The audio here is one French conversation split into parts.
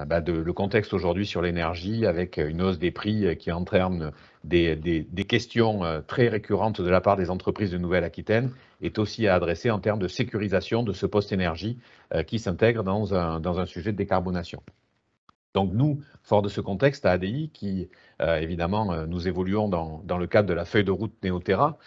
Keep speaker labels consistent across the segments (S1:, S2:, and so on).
S1: le contexte aujourd'hui sur l'énergie, avec une hausse des prix qui entraîne des questions très récurrentes de la part des entreprises de Nouvelle-Aquitaine, est aussi à adresser en termes de sécurisation de ce poste énergie qui s'intègre dans un sujet de décarbonation. Donc nous, fort de ce contexte, à ADI, qui évidemment, nous évoluons dans le cadre de la feuille de route Néoterra,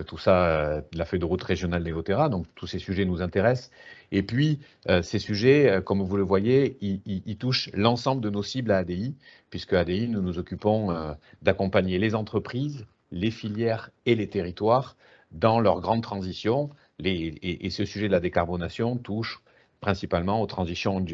S1: tout ça, la feuille de route régionale Néoterra, donc tous ces sujets nous intéressent. Et puis, ces sujets, comme vous le voyez, ils touchent l'ensemble de nos cibles à ADI, puisque ADI, nous nous occupons d'accompagner les entreprises, les filières et les territoires dans leur grande transition. Et ce sujet de la décarbonation touche principalement aux transitions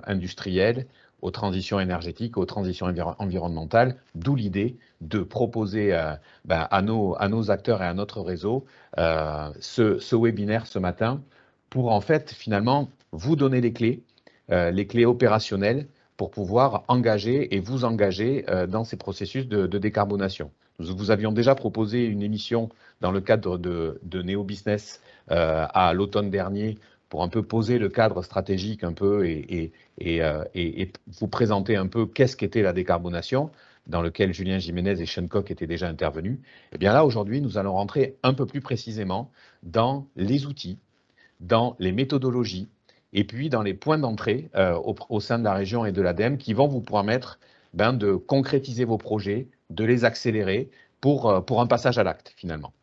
S1: industrielles, aux transitions énergétiques, aux transitions environnementales, d'où l'idée de proposer à nos acteurs et à notre réseau ce webinaire ce matin pour en fait finalement vous donner les clés opérationnelles pour pouvoir engager et vous engager dans ces processus de décarbonation. Nous vous avions déjà proposé une émission dans le cadre de Néo Business à l'automne dernier pour un peu poser le cadre stratégique un peu et vous présenter un peu qu'est-ce qu'était la décarbonation, dans lequel Julien Jiménez et Sean Cock étaient déjà intervenus. Et bien là, aujourd'hui, nous allons rentrer un peu plus précisément dans les outils, dans les méthodologies, et puis dans les points d'entrée au sein de la région et de l'ADEME qui vont vous permettre de concrétiser vos projets, de les accélérer pour un passage à l'acte, finalement.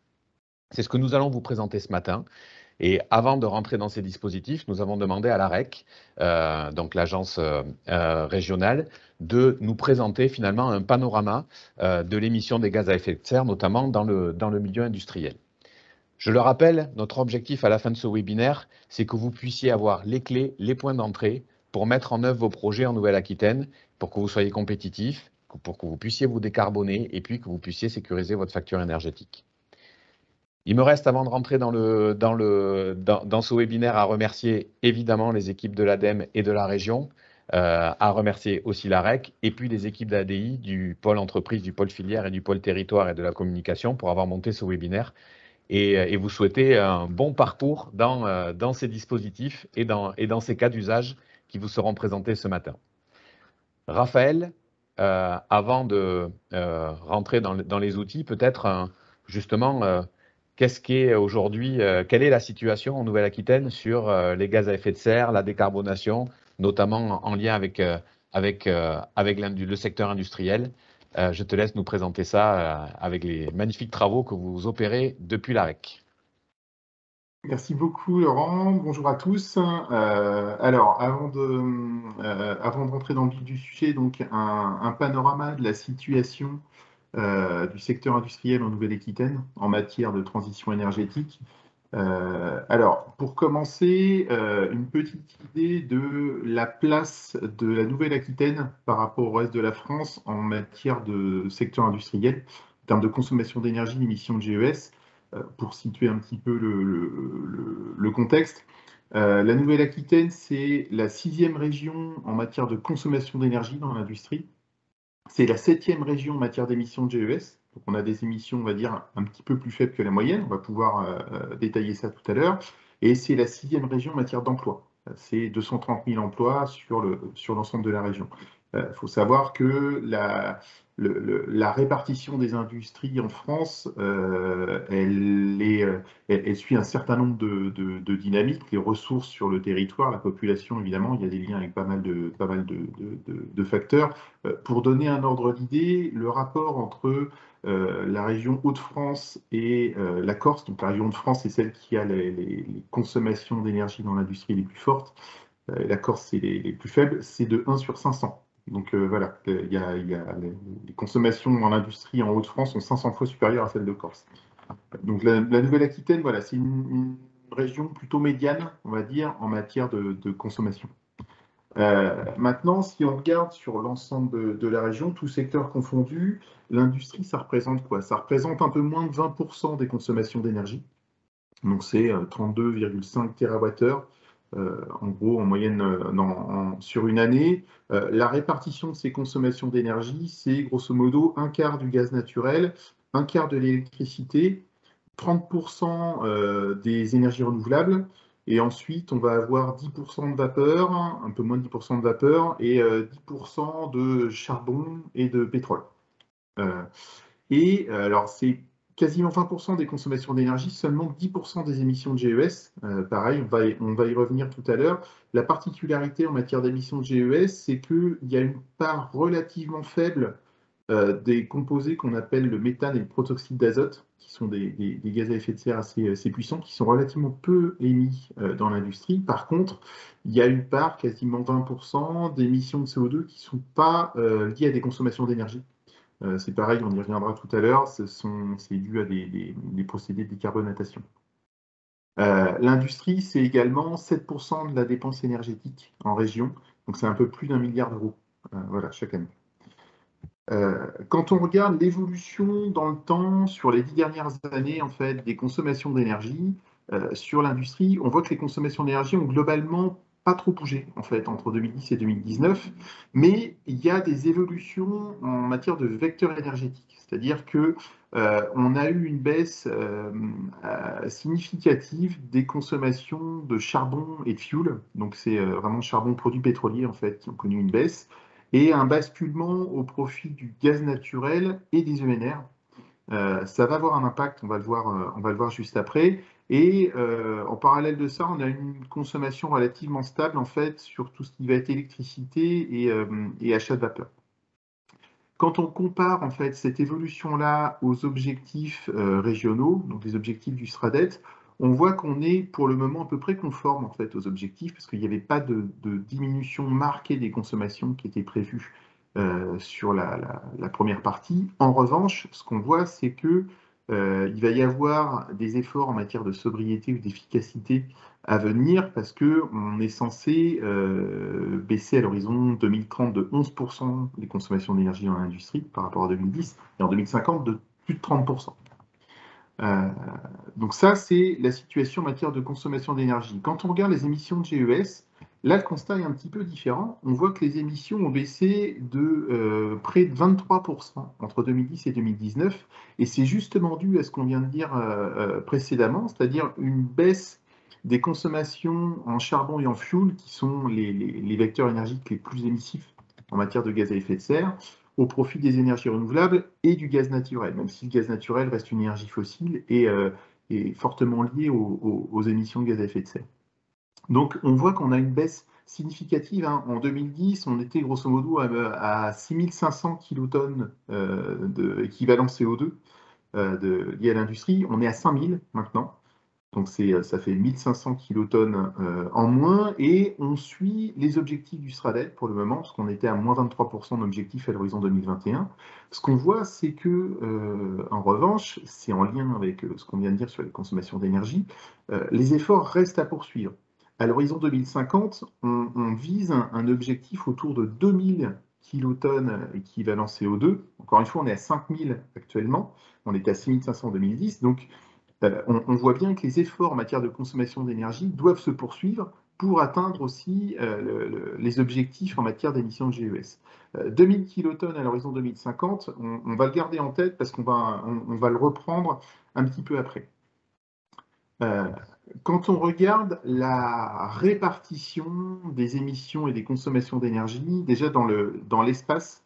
S1: C'est ce que nous allons vous présenter ce matin. Et avant de rentrer dans ces dispositifs, nous avons demandé à l'AREC, donc l'agence régionale, de nous présenter finalement un panorama de l'émission des gaz à effet de serre, notamment dans le milieu industriel. Je le rappelle, notre objectif à la fin de ce webinaire, c'est que vous puissiez avoir les clés, les points d'entrée pour mettre en œuvre vos projets en Nouvelle-Aquitaine, pour que vous soyez compétitifs, pour que vous puissiez vous décarboner et puis que vous puissiez sécuriser votre facture énergétique. Il me reste, avant de rentrer dans ce webinaire, à remercier évidemment les équipes de l'ADEME et de la région, à remercier aussi l'AREC et puis les équipes d'ADI, du pôle entreprise, du pôle filière et du pôle territoire et de la communication pour avoir monté ce webinaire et vous souhaiter un bon parcours dans ces dispositifs et dans ces cas d'usage qui vous seront présentés ce matin. Raphaël, avant de rentrer dans les outils, peut-être justement, qu'est-ce qu'est aujourd'hui, quelle est la situation en Nouvelle-Aquitaine sur les gaz à effet de serre, la décarbonation, notamment en lien avec le secteur industriel. Je te laisse nous présenter ça avec les magnifiques travaux que vous opérez depuis l'AREC.
S2: Merci beaucoup Laurent, bonjour à tous. Alors avant de rentrer dans le vif du sujet, donc un panorama de la situation du secteur industriel en Nouvelle-Aquitaine en matière de transition énergétique. Alors, pour commencer, une petite idée de la place de la Nouvelle-Aquitaine par rapport au reste de la France en matière de secteur industriel, en termes de consommation d'énergie, d'émissions de GES, pour situer un petit peu le contexte. La Nouvelle-Aquitaine, c'est la 6e région en matière de consommation d'énergie dans l'industrie. C'est la 7e région en matière d'émissions de GES. Donc on a des émissions, on va dire, un petit peu plus faibles que la moyenne. On va pouvoir détailler ça tout à l'heure. Et c'est la 6e région en matière d'emploi. C'est 230 000 emplois sur l'ensemble de la région. Il faut savoir que la répartition des industries en France, elle suit un certain nombre de dynamiques, les ressources sur le territoire, la population, évidemment, il y a des liens avec pas mal de facteurs. Pour donner un ordre d'idée, le rapport entre la région Hauts-de-France et la Corse, donc la région de France, c'est celle qui a les consommations d'énergie dans l'industrie les plus fortes, la Corse, c'est les plus faibles, c'est de 1 sur 500. Donc voilà, les consommations en industrie en Hauts-de-France sont 500 fois supérieures à celles de Corse. Donc la Nouvelle-Aquitaine, voilà, c'est une région plutôt médiane, on va dire, en matière de consommation. Maintenant, si on regarde sur l'ensemble de la région, tout secteur confondu, l'industrie, ça représente quoi? Ça représente un peu moins de 20% des consommations d'énergie. Donc c'est 32,5 TWh. En gros, en moyenne sur une année. La répartition de ces consommations d'énergie, c'est grosso modo un quart du gaz naturel, un quart de l'électricité, 30% des énergies renouvelables, Et ensuite, on va avoir 10% de vapeur, un peu moins de 10% de vapeur, et 10% de charbon et de pétrole. Alors, c'est quasiment 20% des consommations d'énergie, seulement 10% des émissions de GES. Pareil, on va y revenir tout à l'heure. La particularité en matière d'émissions de GES, c'est qu'il y a une part relativement faible des composés qu'on appelle le méthane et le protoxyde d'azote, qui sont des gaz à effet de serre assez puissants, qui sont relativement peu émis dans l'industrie. Par contre, il y a une part, quasiment 20%, d'émissions de CO2 qui ne sont pas liées à des consommations d'énergie. C'est pareil, on y reviendra tout à l'heure, c'est dû à des procédés de décarbonatation. L'industrie, c'est également 7% de la dépense énergétique en région, donc c'est un peu plus d'1 milliard d'euros voilà, chaque année. Quand on regarde l'évolution dans le temps sur les 10 dernières années en fait, des consommations d'énergie sur l'industrie, on voit que les consommations d'énergie ont globalement pas trop bougé en fait, entre 2010 et 2019, mais il y a des évolutions en matière de vecteur énergétique, c'est-à-dire que on a eu une baisse significative des consommations de charbon et de fuel, donc c'est vraiment charbon, produits pétroliers en fait, qui ont connu une baisse, et un basculement au profit du gaz naturel et des ENR. Ça va avoir un impact, on va le voir juste après. Et en parallèle de ça, on a une consommation relativement stable en fait sur tout ce qui va être électricité et achat de vapeur. Quand on compare en fait cette évolution-là aux objectifs régionaux, donc les objectifs du SRADET, on voit qu'on est pour le moment à peu près conforme en fait aux objectifs, parce qu'il n'y avait pas de diminution marquée des consommations qui était prévue sur la première partie. En revanche, ce qu'on voit, c'est que il va y avoir des efforts en matière de sobriété ou d'efficacité à venir, parce qu'on est censé baisser à l'horizon 2030 de 11% les consommations d'énergie dans l'industrie par rapport à 2010, et en 2050 de plus de 30%. Donc ça, c'est la situation en matière de consommation d'énergie. Quand on regarde les émissions de GES, là, le constat est un petit peu différent. On voit que les émissions ont baissé de près de 23% entre 2010 et 2019, et c'est justement dû à ce qu'on vient de dire précédemment, c'est-à-dire une baisse des consommations en charbon et en fuel, qui sont les vecteurs énergiques les plus émissifs en matière de gaz à effet de serre, au profit des énergies renouvelables et du gaz naturel, même si le gaz naturel reste une énergie fossile et est fortement lié aux émissions de gaz à effet de serre. Donc on voit qu'on a une baisse significative. Hein. En 2010, on était grosso modo à 6500 kilotonnes d'équivalent CO2 lié à l'industrie. On est à 5000 maintenant. Donc ça fait 1500 kilotonnes en moins, et on suit les objectifs du SRADET pour le moment, parce qu'on était à moins 23% d'objectifs à l'horizon 2021. Ce qu'on voit, c'est que, en revanche, c'est en lien avec ce qu'on vient de dire sur les consommations d'énergie, les efforts restent à poursuivre. À l'horizon 2050, on vise un objectif autour de 2000 kilotonnes équivalent CO2. Encore une fois, on est à 5000 actuellement, on était à 6500 en 2010, donc on voit bien que les efforts en matière de consommation d'énergie doivent se poursuivre pour atteindre aussi les objectifs en matière d'émissions de GES. 2000 kilotonnes à l'horizon 2050, on va le garder en tête parce qu'on va le reprendre un petit peu après. Quand on regarde la répartition des émissions et des consommations d'énergie, déjà dans l'espace,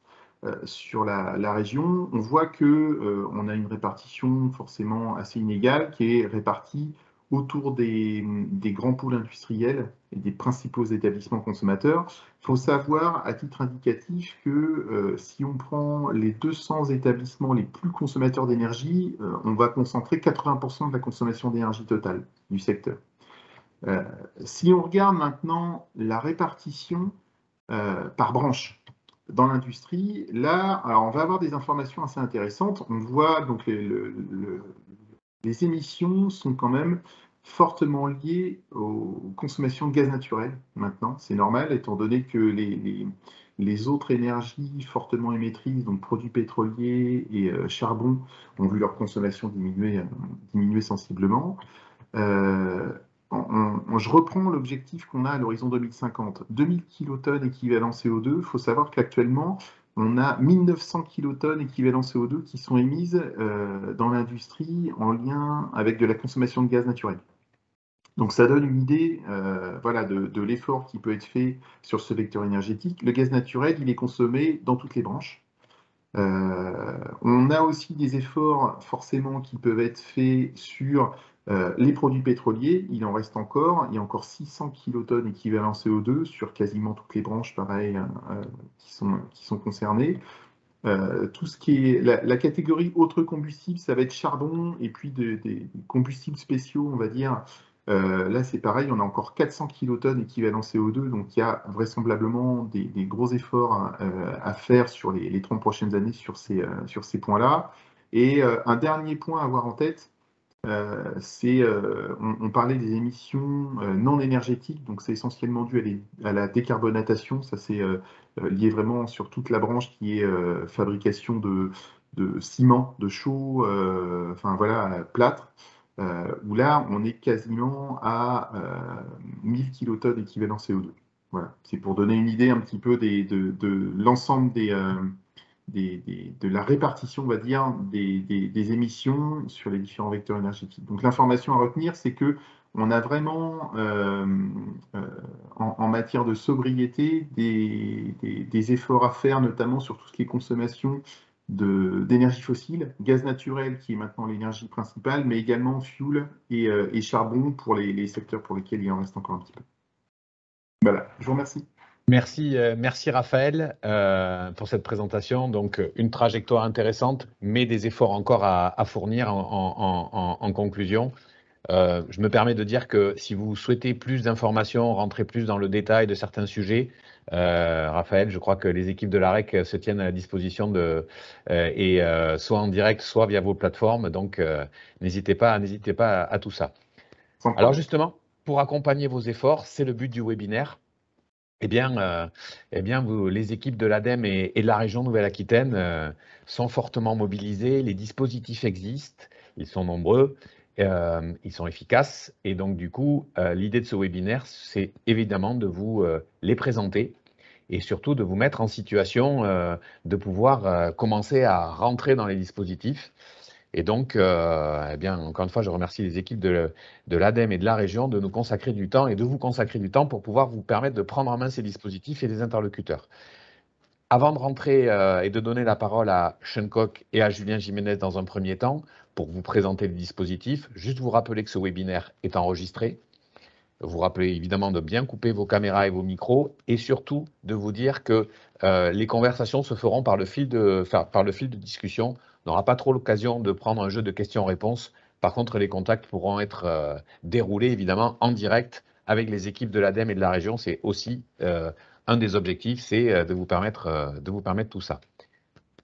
S2: sur la région, on voit qu'on a une répartition forcément assez inégale qui est répartie autour des grands pôles industriels et des principaux établissements consommateurs. Il faut savoir, à titre indicatif, que si on prend les 200 établissements les plus consommateurs d'énergie, on va concentrer 80% de la consommation d'énergie totale du secteur. Si on regarde maintenant la répartition par branche, dans l'industrie, là, alors on va avoir des informations assez intéressantes. On voit donc les émissions sont quand même fortement liées aux consommations de gaz naturel maintenant. C'est normal, étant donné que les autres énergies fortement émettrices, donc produits pétroliers et charbon, ont vu leur consommation diminuer sensiblement. Je reprends l'objectif qu'on a à l'horizon 2050. 2000 kilotonnes équivalent CO2. Il faut savoir qu'actuellement, on a 1900 kilotonnes équivalent CO2 qui sont émises dans l'industrie en lien avec de la consommation de gaz naturel. Donc ça donne une idée voilà, de l'effort qui peut être fait sur ce vecteur énergétique. Le gaz naturel, il est consommé dans toutes les branches. On a aussi des efforts forcément qui peuvent être faits sur les produits pétroliers. Il en reste encore. Il y a encore 600 kilotonnes équivalent CO2 sur quasiment toutes les branches, pareil, qui sont concernées. Tout ce qui est la catégorie autres combustibles, ça va être charbon et puis des combustibles spéciaux, on va dire. Là, c'est pareil, on a encore 400 kilotonnes équivalent CO2, donc il y a vraisemblablement des gros efforts à faire sur les 30 prochaines années sur ces points-là. Et un dernier point à avoir en tête, on parlait des émissions non énergétiques, donc c'est essentiellement dû à la décarbonatation. Ça, c'est lié vraiment sur toute la branche qui est fabrication de ciment, de chaux, enfin voilà, plâtre, où là, on est quasiment à 1000 kilotonnes équivalent CO2. Voilà, c'est pour donner une idée un petit peu de l'ensemble de la répartition, on va dire, des émissions sur les différents vecteurs énergétiques. Donc l'information à retenir, c'est que on a vraiment, en matière de sobriété, des efforts à faire, notamment sur tout ce qui est consommation d'énergie fossile, gaz naturel qui est maintenant l'énergie principale, mais également fuel et charbon pour les secteurs pour lesquels il en reste encore un petit peu. Voilà, je vous remercie.
S1: Merci Raphaël pour cette présentation. Donc, une trajectoire intéressante, mais des efforts encore à fournir en conclusion. Je me permets de dire que si vous souhaitez plus d'informations, rentrer plus dans le détail de certains sujets, Raphaël, je crois que les équipes de l'AREC se tiennent à la disposition soit en direct, soit via vos plateformes. Donc, n'hésitez pas à tout ça. Alors justement, pour accompagner vos efforts, c'est le but du webinaire. Eh bien, les équipes de l'ADEME et de la région Nouvelle-Aquitaine sont fortement mobilisées. Les dispositifs existent, ils sont nombreux, ils sont efficaces. Et donc, du coup, l'idée de ce webinaire, c'est évidemment de vous les présenter et surtout de vous mettre en situation de pouvoir commencer à rentrer dans les dispositifs. Et donc, encore une fois, je remercie les équipes de l'ADEME et de la région de nous consacrer du temps et de vous consacrer du temps pour pouvoir vous permettre de prendre en main ces dispositifs et les interlocuteurs. Avant de rentrer et de donner la parole à Sean Cock et à Julien Jiménez dans un premier temps pour vous présenter le dispositif, juste vous rappeler que ce webinaire est enregistré. Vous rappelez évidemment de bien couper vos caméras et vos micros et surtout de vous dire que les conversations se feront par le fil de discussion. On n'aura pas trop l'occasion de prendre un jeu de questions-réponses. Par contre, les contacts pourront être déroulés évidemment en direct avec les équipes de l'ADEME et de la région. C'est aussi un des objectifs, c'est de vous permettre tout ça.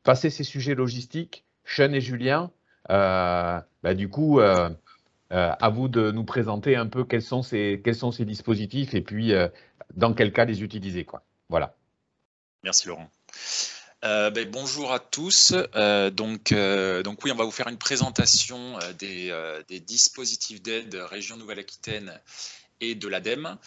S1: Passer ces sujets logistiques, Sean et Julien, du coup, à vous de nous présenter un peu quels sont ces dispositifs et puis dans quel cas les utiliser, quoi. Voilà.
S3: Merci Laurent. Bonjour à tous. Donc oui, on va vous faire une présentation des dispositifs d'aide région Nouvelle-Aquitaine et de l'ADEME.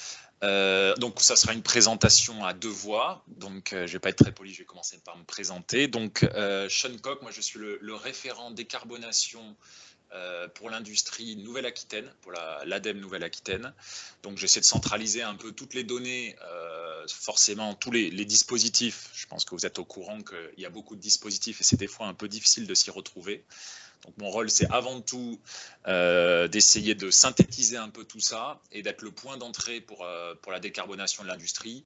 S3: Donc ça sera une présentation à deux voix. Donc je vais pas être très poli, je vais commencer par me présenter. Donc Sean Cock, moi je suis le référent décarbonation pour l'industrie Nouvelle-Aquitaine, pour l'ADEME Nouvelle-Aquitaine. Donc j'essaie de centraliser un peu toutes les données, forcément tous les dispositifs. Je pense que vous êtes au courant qu'il y a beaucoup de dispositifs et c'est des fois un peu difficile de s'y retrouver. Donc mon rôle, c'est avant tout d'essayer de synthétiser un peu tout ça et d'être le point d'entrée pour la décarbonation de l'industrie.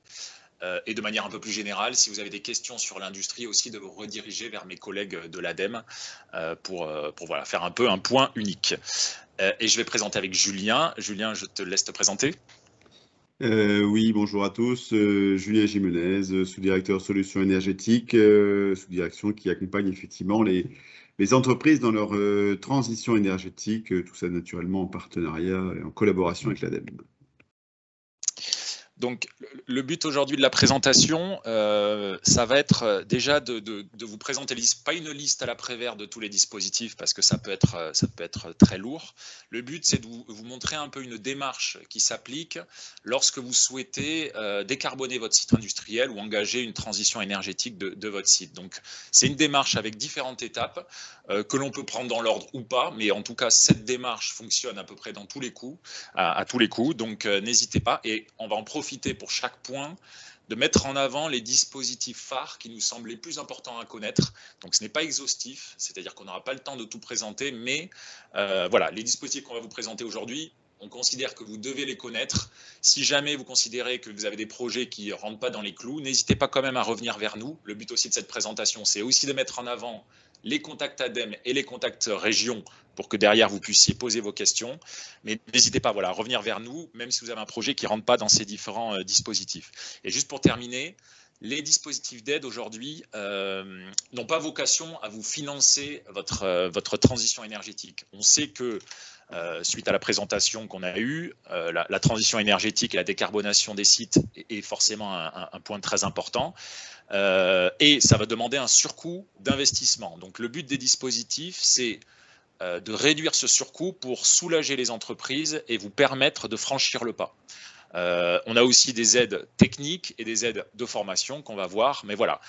S3: Et de manière un peu plus générale, si vous avez des questions sur l'industrie, aussi de vous rediriger vers mes collègues de l'ADEME pour voilà, faire un peu un point unique. Et je vais présenter avec Julien. Julien, je te laisse te présenter.
S4: Oui, bonjour à tous. Julien Jiménez, sous-directeur solutions énergétiques, sous-direction qui accompagne effectivement les entreprises dans leur transition énergétique, tout ça naturellement en partenariat et en collaboration avec l'ADEME.
S3: Donc, le but aujourd'hui de la présentation, ça va être déjà de vous présenter pas une liste à la Prévert de tous les dispositifs parce que ça peut être très lourd. Le but, c'est de vous montrer un peu une démarche qui s'applique lorsque vous souhaitez décarboner votre site industriel ou engager une transition énergétique de votre site. Donc, c'est une démarche avec différentes étapes que l'on peut prendre dans l'ordre ou pas, mais en tout cas, cette démarche fonctionne à peu près dans tous les coups, à tous les coups. Donc, n'hésitez pas et on va en profiter pour chaque point de mettre en avant les dispositifs phares qui nous semblent les plus importants à connaître. Donc ce n'est pas exhaustif, c'est-à-dire qu'on n'aura pas le temps de tout présenter, mais voilà, les dispositifs qu'on va vous présenter aujourd'hui, on considère que vous devez les connaître. Si jamais vous considérez que vous avez des projets qui ne rentrent pas dans les clous, n'hésitez pas quand même à revenir vers nous. Le but aussi de cette présentation, c'est aussi de mettre en avant les contacts ADEME et les contacts régions pour que derrière vous puissiez poser vos questions. Mais n'hésitez pas à revenir vers nous, même si vous avez un projet qui ne rentre pas dans ces différents dispositifs. Et juste pour terminer, les dispositifs d'aide aujourd'hui n'ont pas vocation à vous financer votre transition énergétique. On sait que suite à la présentation qu'on a eue, la transition énergétique et la décarbonation des sites est forcément un point très important. Et ça va demander un surcoût d'investissement. Donc le but des dispositifs, c'est de réduire ce surcoût pour soulager les entreprises et vous permettre de franchir le pas. On a aussi des aides techniques et des aides de formation qu'on va voir, mais voilà,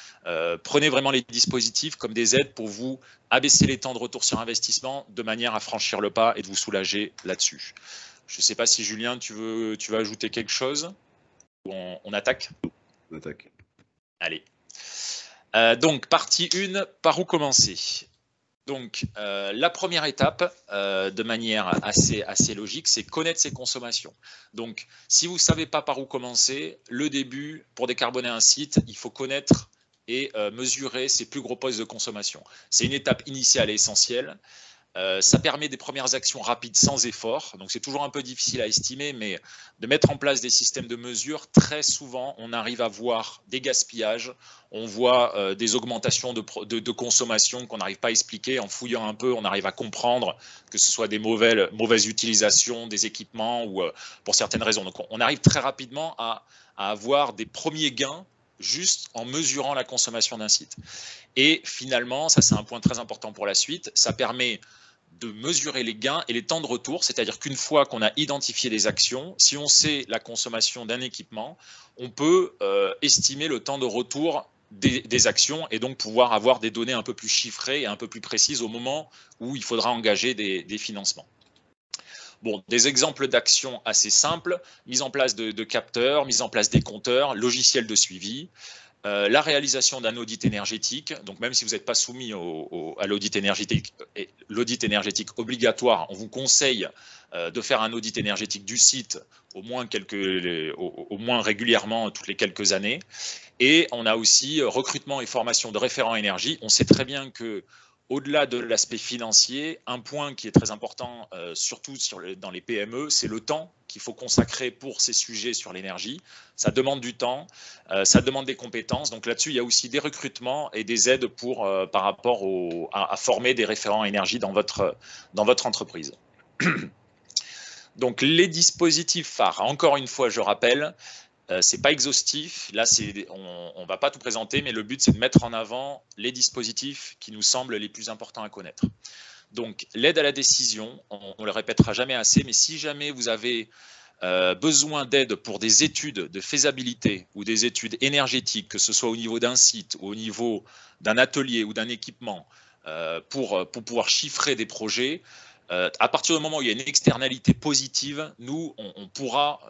S3: prenez vraiment les dispositifs comme des aides pour vous abaisser les temps de retour sur investissement de manière à franchir le pas et de vous soulager là-dessus. Je ne sais pas si Julien, tu veux ajouter quelque chose ou on attaque?
S4: On attaque.
S3: Allez. Donc, partie 1, par où commencer? Donc, la première étape, de manière assez logique, c'est connaître ses consommations. Donc, si vous ne savez pas par où commencer, le début, pour décarboner un site, il faut connaître et mesurer ses plus gros postes de consommation. C'est une étape initiale et essentielle. Ça permet des premières actions rapides sans effort. Donc, c'est toujours un peu difficile à estimer, mais de mettre en place des systèmes de mesure, très souvent, on arrive à voir des gaspillages. On voit des augmentations de consommation qu'on n'arrive pas à expliquer. En fouillant un peu, on arrive à comprendre que ce soit des mauvaises utilisations des équipements ou pour certaines raisons. Donc, on arrive très rapidement à avoir des premiers gains juste en mesurant la consommation d'un site. Et finalement, ça c'est un point très important pour la suite, ça permet de mesurer les gains et les temps de retour, c'est-à-dire qu'une fois qu'on a identifié les actions, si on sait la consommation d'un équipement, on peut estimer le temps de retour des actions et donc pouvoir avoir des données un peu plus chiffrées et un peu plus précises au moment où il faudra engager des financements. Bon, des exemples d'actions assez simples, mise en place de capteurs, mise en place des compteurs, logiciels de suivi, la réalisation d'un audit énergétique. Donc même si vous n'êtes pas soumis à l'audit énergétique obligatoire, on vous conseille de faire un audit énergétique du site au moins régulièrement toutes les quelques années. Et on a aussi recrutement et formation de référents énergie. On sait très bien que au-delà de l'aspect financier, un point qui est très important, surtout dans les PME, c'est le temps qu'il faut consacrer pour ces sujets sur l'énergie. Ça demande du temps, ça demande des compétences. Donc là-dessus, il y a aussi des recrutements et des aides par rapport à former des référents énergie dans votre entreprise. Donc les dispositifs phares, encore une fois, je rappelle, c'est pas exhaustif, là on va pas tout présenter, mais le but c'est de mettre en avant les dispositifs qui nous semblent les plus importants à connaître. Donc l'aide à la décision, on le répétera jamais assez, mais si jamais vous avez besoin d'aide pour des études de faisabilité ou des études énergétiques, que ce soit au niveau d'un site ou au niveau d'un atelier ou d'un équipement, pour pouvoir chiffrer des projets, à partir du moment où il y a une externalité positive, nous, on pourra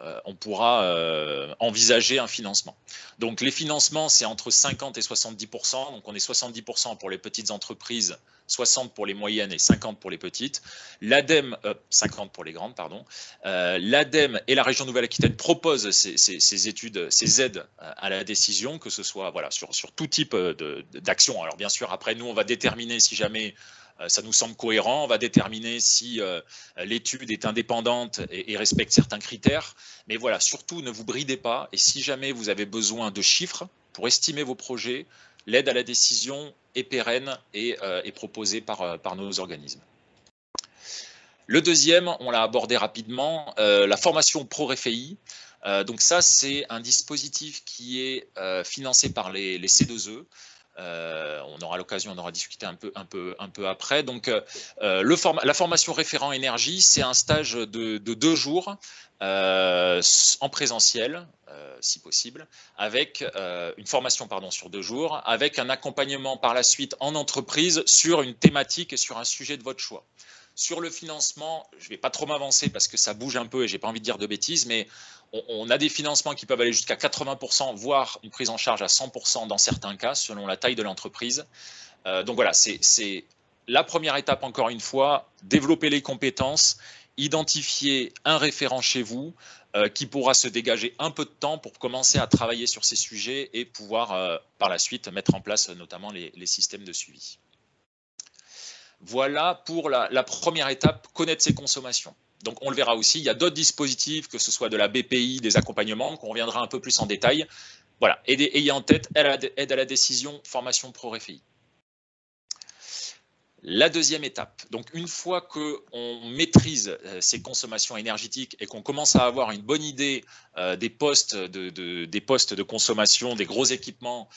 S3: envisager un financement. Donc, les financements, c'est entre 50 et 70%. Donc, on est 70% pour les petites entreprises, 60 pour les moyennes et 50 pour les petites. L'ADEME, 50 pour les grandes, pardon. L'ADEME et la région Nouvelle-Aquitaine proposent ces aides à la décision, que ce soit sur tout type d'action. Alors, bien sûr, après, nous, on va déterminer si jamais ça nous semble cohérent, on va déterminer si l'étude est indépendante et respecte certains critères. Mais voilà, surtout ne vous bridez pas et si jamais vous avez besoin de chiffres pour estimer vos projets, l'aide à la décision est pérenne et est proposée par nos organismes. Le deuxième, on l'a abordé rapidement, la formation ProRéféi. Donc ça, c'est un dispositif qui est financé par les C2E. On aura l'occasion d'en discuter un peu après. Donc, la formation référent énergie, c'est un stage de 2 jours en présentiel, si possible, avec une formation sur 2 jours, avec un accompagnement par la suite en entreprise sur une thématique et sur un sujet de votre choix. Sur le financement, je ne vais pas trop m'avancer parce que ça bouge un peu et je n'ai pas envie de dire de bêtises, mais on a des financements qui peuvent aller jusqu'à 80%, voire une prise en charge à 100% dans certains cas, selon la taille de l'entreprise. Donc voilà, c'est la première étape, encore une fois, développer les compétences, identifier un référent chez vous qui pourra se dégager un peu de temps pour commencer à travailler sur ces sujets et pouvoir par la suite mettre en place notamment les systèmes de suivi. Voilà pour la première étape, connaître ses consommations. Donc on le verra aussi, il y a d'autres dispositifs, que ce soit de la BPI, des accompagnements, qu'on reviendra un peu plus en détail. Voilà, ayez en tête aide à la décision, formation pro-RFI. La deuxième étape, donc une fois qu'on maîtrise ces consommations énergétiques et qu'on commence à avoir une bonne idée des postes de consommation, des gros équipements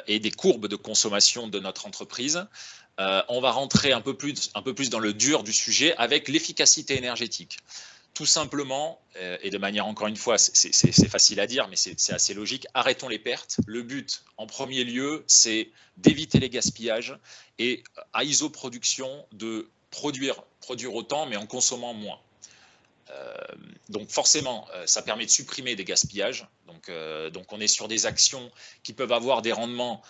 S3: et des courbes de consommation de notre entreprise, on va rentrer un peu plus dans le dur du sujet avec l'efficacité énergétique. Tout simplement, et de manière encore une fois, c'est facile à dire, mais c'est assez logique, arrêtons les pertes. Le but, en premier lieu, c'est d'éviter les gaspillages et à isoproduction de produire autant, mais en consommant moins. Donc forcément, ça permet de supprimer des gaspillages. Donc on est sur des actions qui peuvent avoir des rendements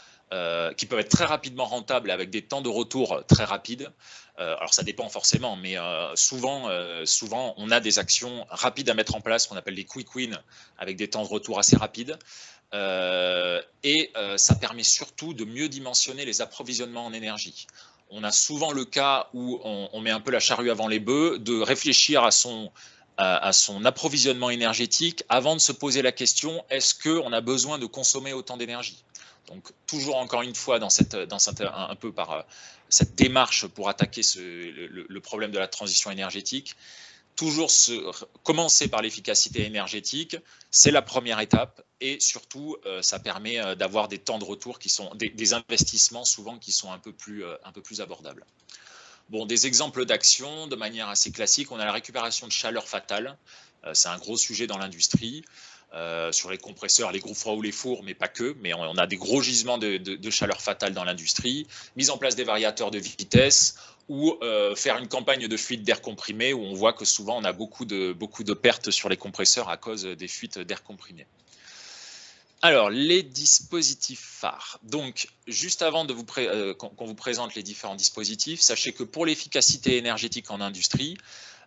S3: qui peuvent être très rapidement rentables avec des temps de retour très rapides. Alors ça dépend forcément, mais souvent on a des actions rapides à mettre en place qu'on appelle les quick wins avec des temps de retour assez rapides. Ça permet surtout de mieux dimensionner les approvisionnements en énergie. On a souvent le cas où on met un peu la charrue avant les bœufs, de réfléchir à son approvisionnement énergétique avant de se poser la question, est-ce qu'on a besoin de consommer autant d'énergie ? Donc toujours encore une fois un peu par cette démarche pour attaquer le problème de la transition énergétique, toujours commencer par l'efficacité énergétique, c'est la première étape et surtout ça permet d'avoir des temps de retour qui sont des investissements souvent qui sont un peu plus abordables. Bon, des exemples d'actions de manière assez classique, on a la récupération de chaleur fatale, c'est un gros sujet dans l'industrie. Sur les compresseurs, les groupes froids ou les fours, mais pas que, mais on a des gros gisements de chaleur fatale dans l'industrie, mise en place des variateurs de vitesse ou faire une campagne de fuite d'air comprimé où on voit que souvent on a beaucoup de pertes sur les compresseurs à cause des fuites d'air comprimé. Alors, les dispositifs phares. Donc, juste avant qu'on vous présente les différents dispositifs, sachez que pour l'efficacité énergétique en industrie,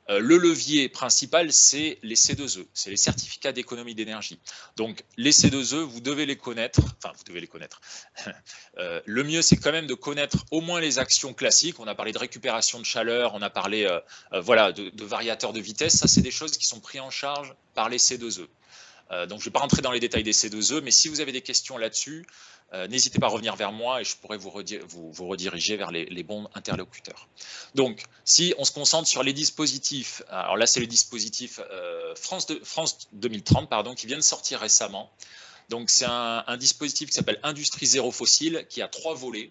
S3: le levier principal, c'est les C2E, c'est les certificats d'économie d'énergie. Donc, les C2E, vous devez les connaître, enfin, vous devez les connaître. Le mieux, c'est quand même de connaître au moins les actions classiques. On a parlé de récupération de chaleur, on a parlé voilà, de variateurs de vitesse. Ça, c'est des choses qui sont prises en charge par les C2E. Donc, je ne vais pas rentrer dans les détails des C2E, mais si vous avez des questions là-dessus, n'hésitez pas à revenir vers moi et je pourrai vous rediriger vers les bons interlocuteurs. Donc, si on se concentre sur les dispositifs, alors là, c'est le dispositif France 2030, pardon, qui vient de sortir récemment. Donc, c'est un dispositif qui s'appelle Industrie Zéro Fossile, qui a 3 volets.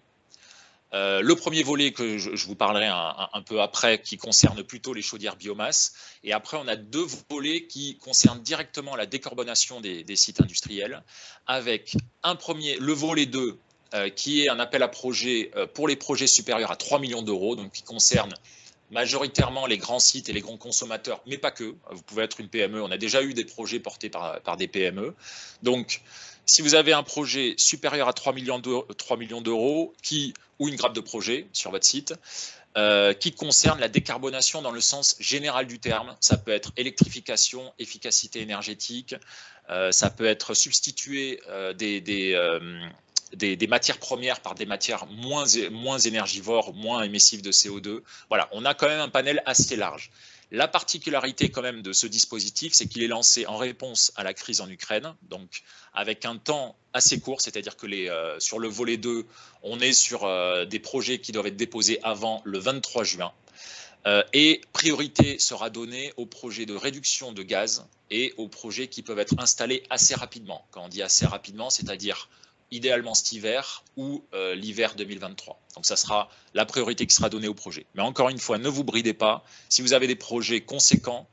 S3: Le premier volet que je vous parlerai un peu après, qui concerne plutôt les chaudières biomasse. Et après, on a 2 volets qui concernent directement la décarbonation des sites industriels, avec le volet 2, qui est un appel à projet pour les projets supérieurs à 3 millions d'euros, donc qui concerne majoritairement les grands sites et les grands consommateurs, mais pas que. Vous pouvez être une PME. On a déjà eu des projets portés par des PME. Donc, si vous avez un projet supérieur à 3 millions d'euros ou une grappe de projet sur votre site, qui concerne la décarbonation dans le sens général du terme, ça peut être électrification, efficacité énergétique, ça peut être substituer des matières premières par des matières moins énergivores, moins émissives de CO2. Voilà, on a quand même un panel assez large. La particularité quand même de ce dispositif, c'est qu'il est lancé en réponse à la crise en Ukraine, donc avec un temps assez court, c'est-à-dire que sur le volet 2, on est sur des projets qui doivent être déposés avant le 23 juin. Et priorité sera donnée aux projets de réduction de gaz et aux projets qui peuvent être installés assez rapidement. Quand on dit assez rapidement, c'est-à-dire idéalement cet hiver ou l'hiver 2023. Donc ça sera la priorité qui sera donnée au projet. Mais encore une fois, ne vous bridez pas. Si vous avez des projets conséquents,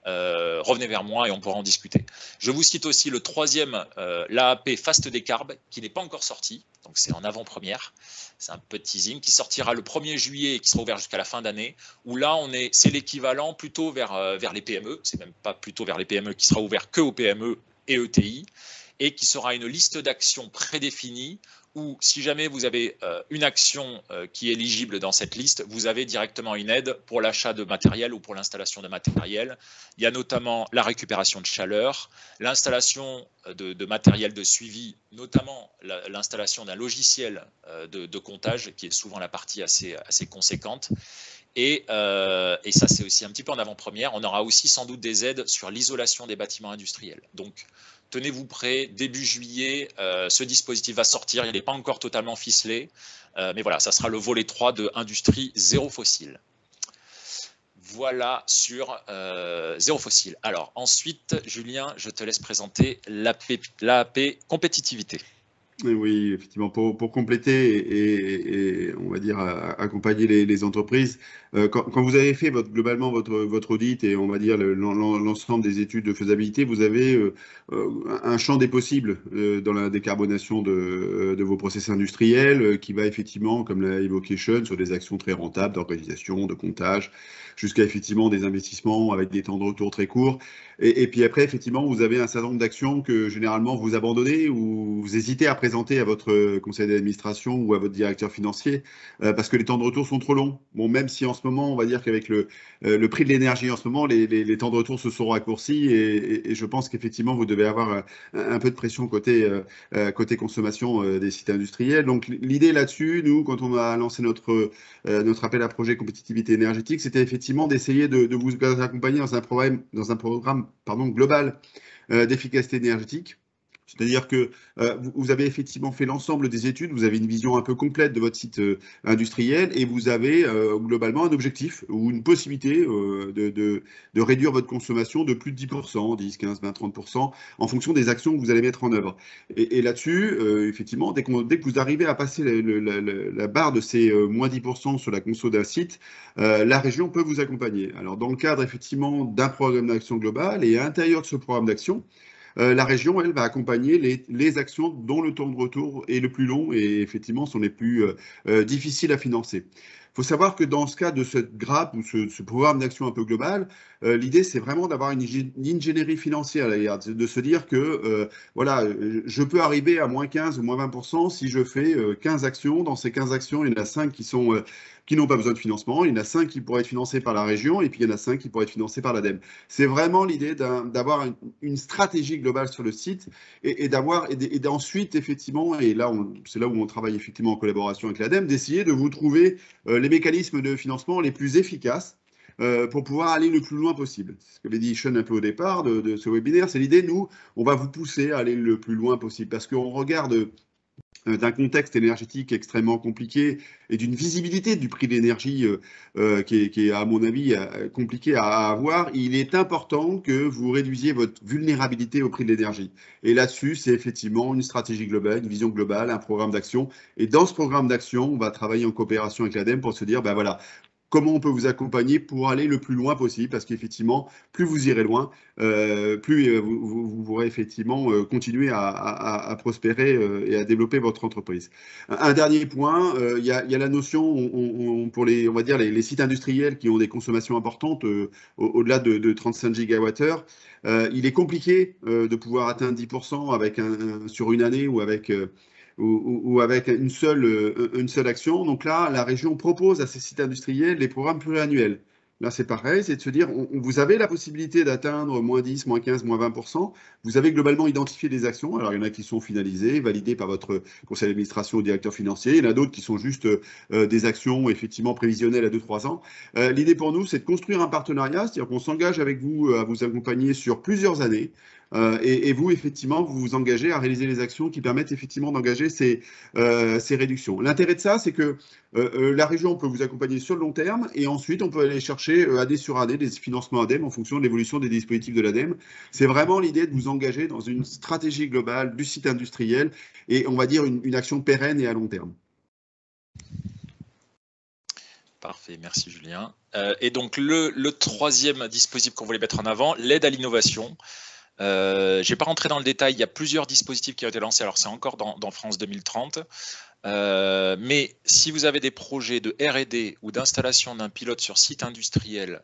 S3: revenez vers moi et on pourra en discuter. Je vous cite aussi le troisième, l'AAP Fast Décarb, qui n'est pas encore sorti, donc c'est en avant-première. C'est un peu de teasing qui sortira le 1er juillet et qui sera ouvert jusqu'à la fin d'année, où là, c'est l'équivalent plutôt vers les PME, c'est même pas plutôt vers les PME, qui sera ouvert que aux PME et ETI, et qui sera une liste d'actions prédéfinie où si jamais vous avez une action qui est éligible dans cette liste, vous avez directement une aide pour l'achat de matériel ou pour l'installation de matériel. Il y a notamment la récupération de chaleur, l'installation de matériel de suivi, notamment l'installation d'un logiciel de comptage, qui est souvent la partie assez conséquente. Et ça, c'est aussi un petit peu en avant-première. On aura aussi sans doute des aides sur l'isolation des bâtiments industriels. Donc, tenez-vous prêts, début juillet, ce dispositif va sortir. Il n'est pas encore totalement ficelé. Mais voilà, ça sera le volet 3 de Industrie Zéro Fossile. Voilà sur Zéro Fossile. Alors, ensuite, Julien, je te laisse présenter l'AP Compétitivité.
S4: Oui, effectivement, pour compléter et on va dire accompagner les entreprises, quand vous avez fait globalement votre audit et on va dire l'ensemble des études de faisabilité, vous avez un champ des possibles dans la décarbonation de vos process industriels qui va effectivement, comme l'a évoqué Sean, sur des actions très rentables d'organisation, de comptage, jusqu'à effectivement des investissements avec des temps de retour très courts. Et puis après, effectivement, vous avez un certain nombre d'actions que généralement vous abandonnez ou vous hésitez à présenter à votre conseil d'administration ou à votre directeur financier parce que les temps de retour sont trop longs. Bon, même si en ce moment, on va dire qu'avec le prix de l'énergie en ce moment, les temps de retour se sont raccourcis et je pense qu'effectivement, vous devez avoir un peu de pression côté consommation des sites industriels. Donc l'idée là-dessus, nous, quand on a lancé notre appel à projet compétitivité énergétique, c'était effectivement d'essayer de vous accompagner dans un programme global d'efficacité énergétique. C'est-à-dire que vous avez effectivement fait l'ensemble des études, vous avez une vision un peu complète de votre site industriel et vous avez globalement un objectif ou une possibilité de réduire votre consommation de plus de 10%, 10, 15, 20, 30% en fonction des actions que vous allez mettre en œuvre. Et là-dessus, effectivement, dès que vous arrivez à passer la barre de ces moins 10% sur la conso d'un site, la région peut vous accompagner. Alors dans le cadre effectivement d'un programme d'action global et à l'intérieur de ce programme d'action, la région, elle, va accompagner les actions dont le temps de retour est le plus long et effectivement sont les plus difficiles à financer. Il faut savoir que dans ce cas de ce GRAP ou ce programme d'action un peu global, l'idée, c'est vraiment d'avoir une ingénierie financière, de se dire que voilà, je peux arriver à moins 15 ou moins 20% si je fais 15 actions. Dans ces 15 actions, il y en a 5 qui n'ont pas besoin de financement, il y en a 5 qui pourraient être financés par la région et puis il y en a 5 qui pourraient être financés par l'ADEME. C'est vraiment l'idée d'avoir une stratégie globale sur le site et d'ensuite, effectivement, et là, c'est là où on travaille effectivement en collaboration avec l'ADEME, d'essayer de vous trouver les mécanismes de financement les plus efficaces pour pouvoir aller le plus loin possible. C'est ce que avait dit Sean un peu au départ de ce webinaire, c'est l'idée, nous, on va vous pousser à aller le plus loin possible parce qu'on regarde d'un contexte énergétique extrêmement compliqué et d'une visibilité du prix de l'énergie qui est, à mon avis, compliqué à avoir, il est important que vous réduisiez votre vulnérabilité au prix de l'énergie. Et là-dessus, c'est effectivement une stratégie globale, une vision globale, un programme d'action. Et dans ce programme d'action, on va travailler en coopération avec l'ADEME pour se dire, ben voilà, comment on peut vous accompagner pour aller le plus loin possible, parce qu'effectivement, plus vous irez loin, plus vous pourrez effectivement continuer à prospérer et à développer votre entreprise. Un dernier point, il y a la notion, pour on va dire les sites industriels qui ont des consommations importantes, au-delà de 35 gigawattheures, il est compliqué de pouvoir atteindre 10% sur une année ou avec une seule action. Donc là, la région propose à ces sites industriels des programmes pluriannuels. Là, c'est pareil, c'est de se dire, vous avez la possibilité d'atteindre moins 10, moins 15, moins 20%. Vous avez globalement identifié des actions. Alors, il y en a qui sont finalisées, validées par votre conseil d'administration ou directeur financier. Il y en a d'autres qui sont juste des actions, effectivement, prévisionnelles à 2-3 ans. L'idée pour nous, c'est de construire un partenariat, c'est-à-dire qu'on s'engage avec vous à vous accompagner sur plusieurs années, Et vous, effectivement, vous vous engagez à réaliser les actions qui permettent effectivement d'engager ces réductions. L'intérêt de ça, c'est que la région peut vous accompagner sur le long terme et ensuite, on peut aller chercher année sur année des financements ADEME en fonction de l'évolution des dispositifs de l'ADEME. C'est vraiment l'idée de vous engager dans une stratégie globale du site industriel et on va dire une action pérenne et à long terme.
S3: Parfait, merci Julien. Et donc le troisième dispositif qu'on voulait mettre en avant, l'aide à l'innovation. Je ne vais pas rentrer dans le détail, il y a plusieurs dispositifs qui ont été lancés, alors c'est encore dans France 2030. Mais si vous avez des projets de R&D ou d'installation d'un pilote sur site industriel,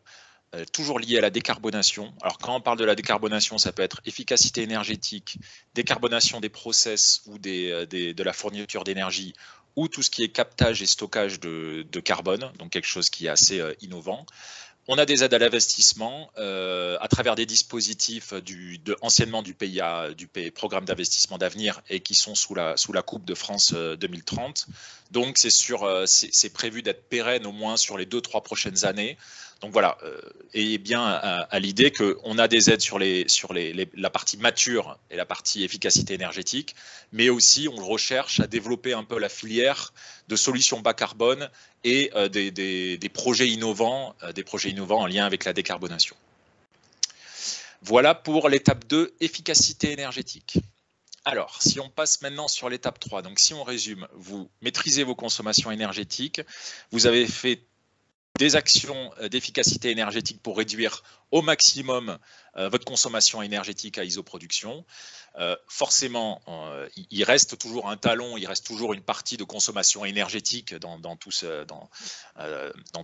S3: toujours liés à la décarbonation. Alors quand on parle de la décarbonation, ça peut être efficacité énergétique, décarbonation des process ou de la fourniture d'énergie, ou tout ce qui est captage et stockage de carbone, donc quelque chose qui est assez innovant. On a des aides à l'investissement à travers des dispositifs anciennement du programme d'investissement d'avenir et qui sont sous la coupe de France 2030. Donc c'est prévu d'être pérenne au moins sur les 2-3 prochaines années. Donc voilà, et bien à l'idée qu'on a des aides sur la partie mature et la partie efficacité énergétique, mais aussi on recherche à développer un peu la filière de solutions bas carbone et des projets innovants en lien avec la décarbonation. Voilà pour l'étape 2, efficacité énergétique. Alors, si on passe maintenant sur l'étape 3, donc si on résume, vous maîtrisez vos consommations énergétiques, vous avez fait des actions d'efficacité énergétique pour réduire au maximum votre consommation énergétique à isoproduction. Forcément, il reste toujours un talon, il reste toujours une partie de consommation énergétique dans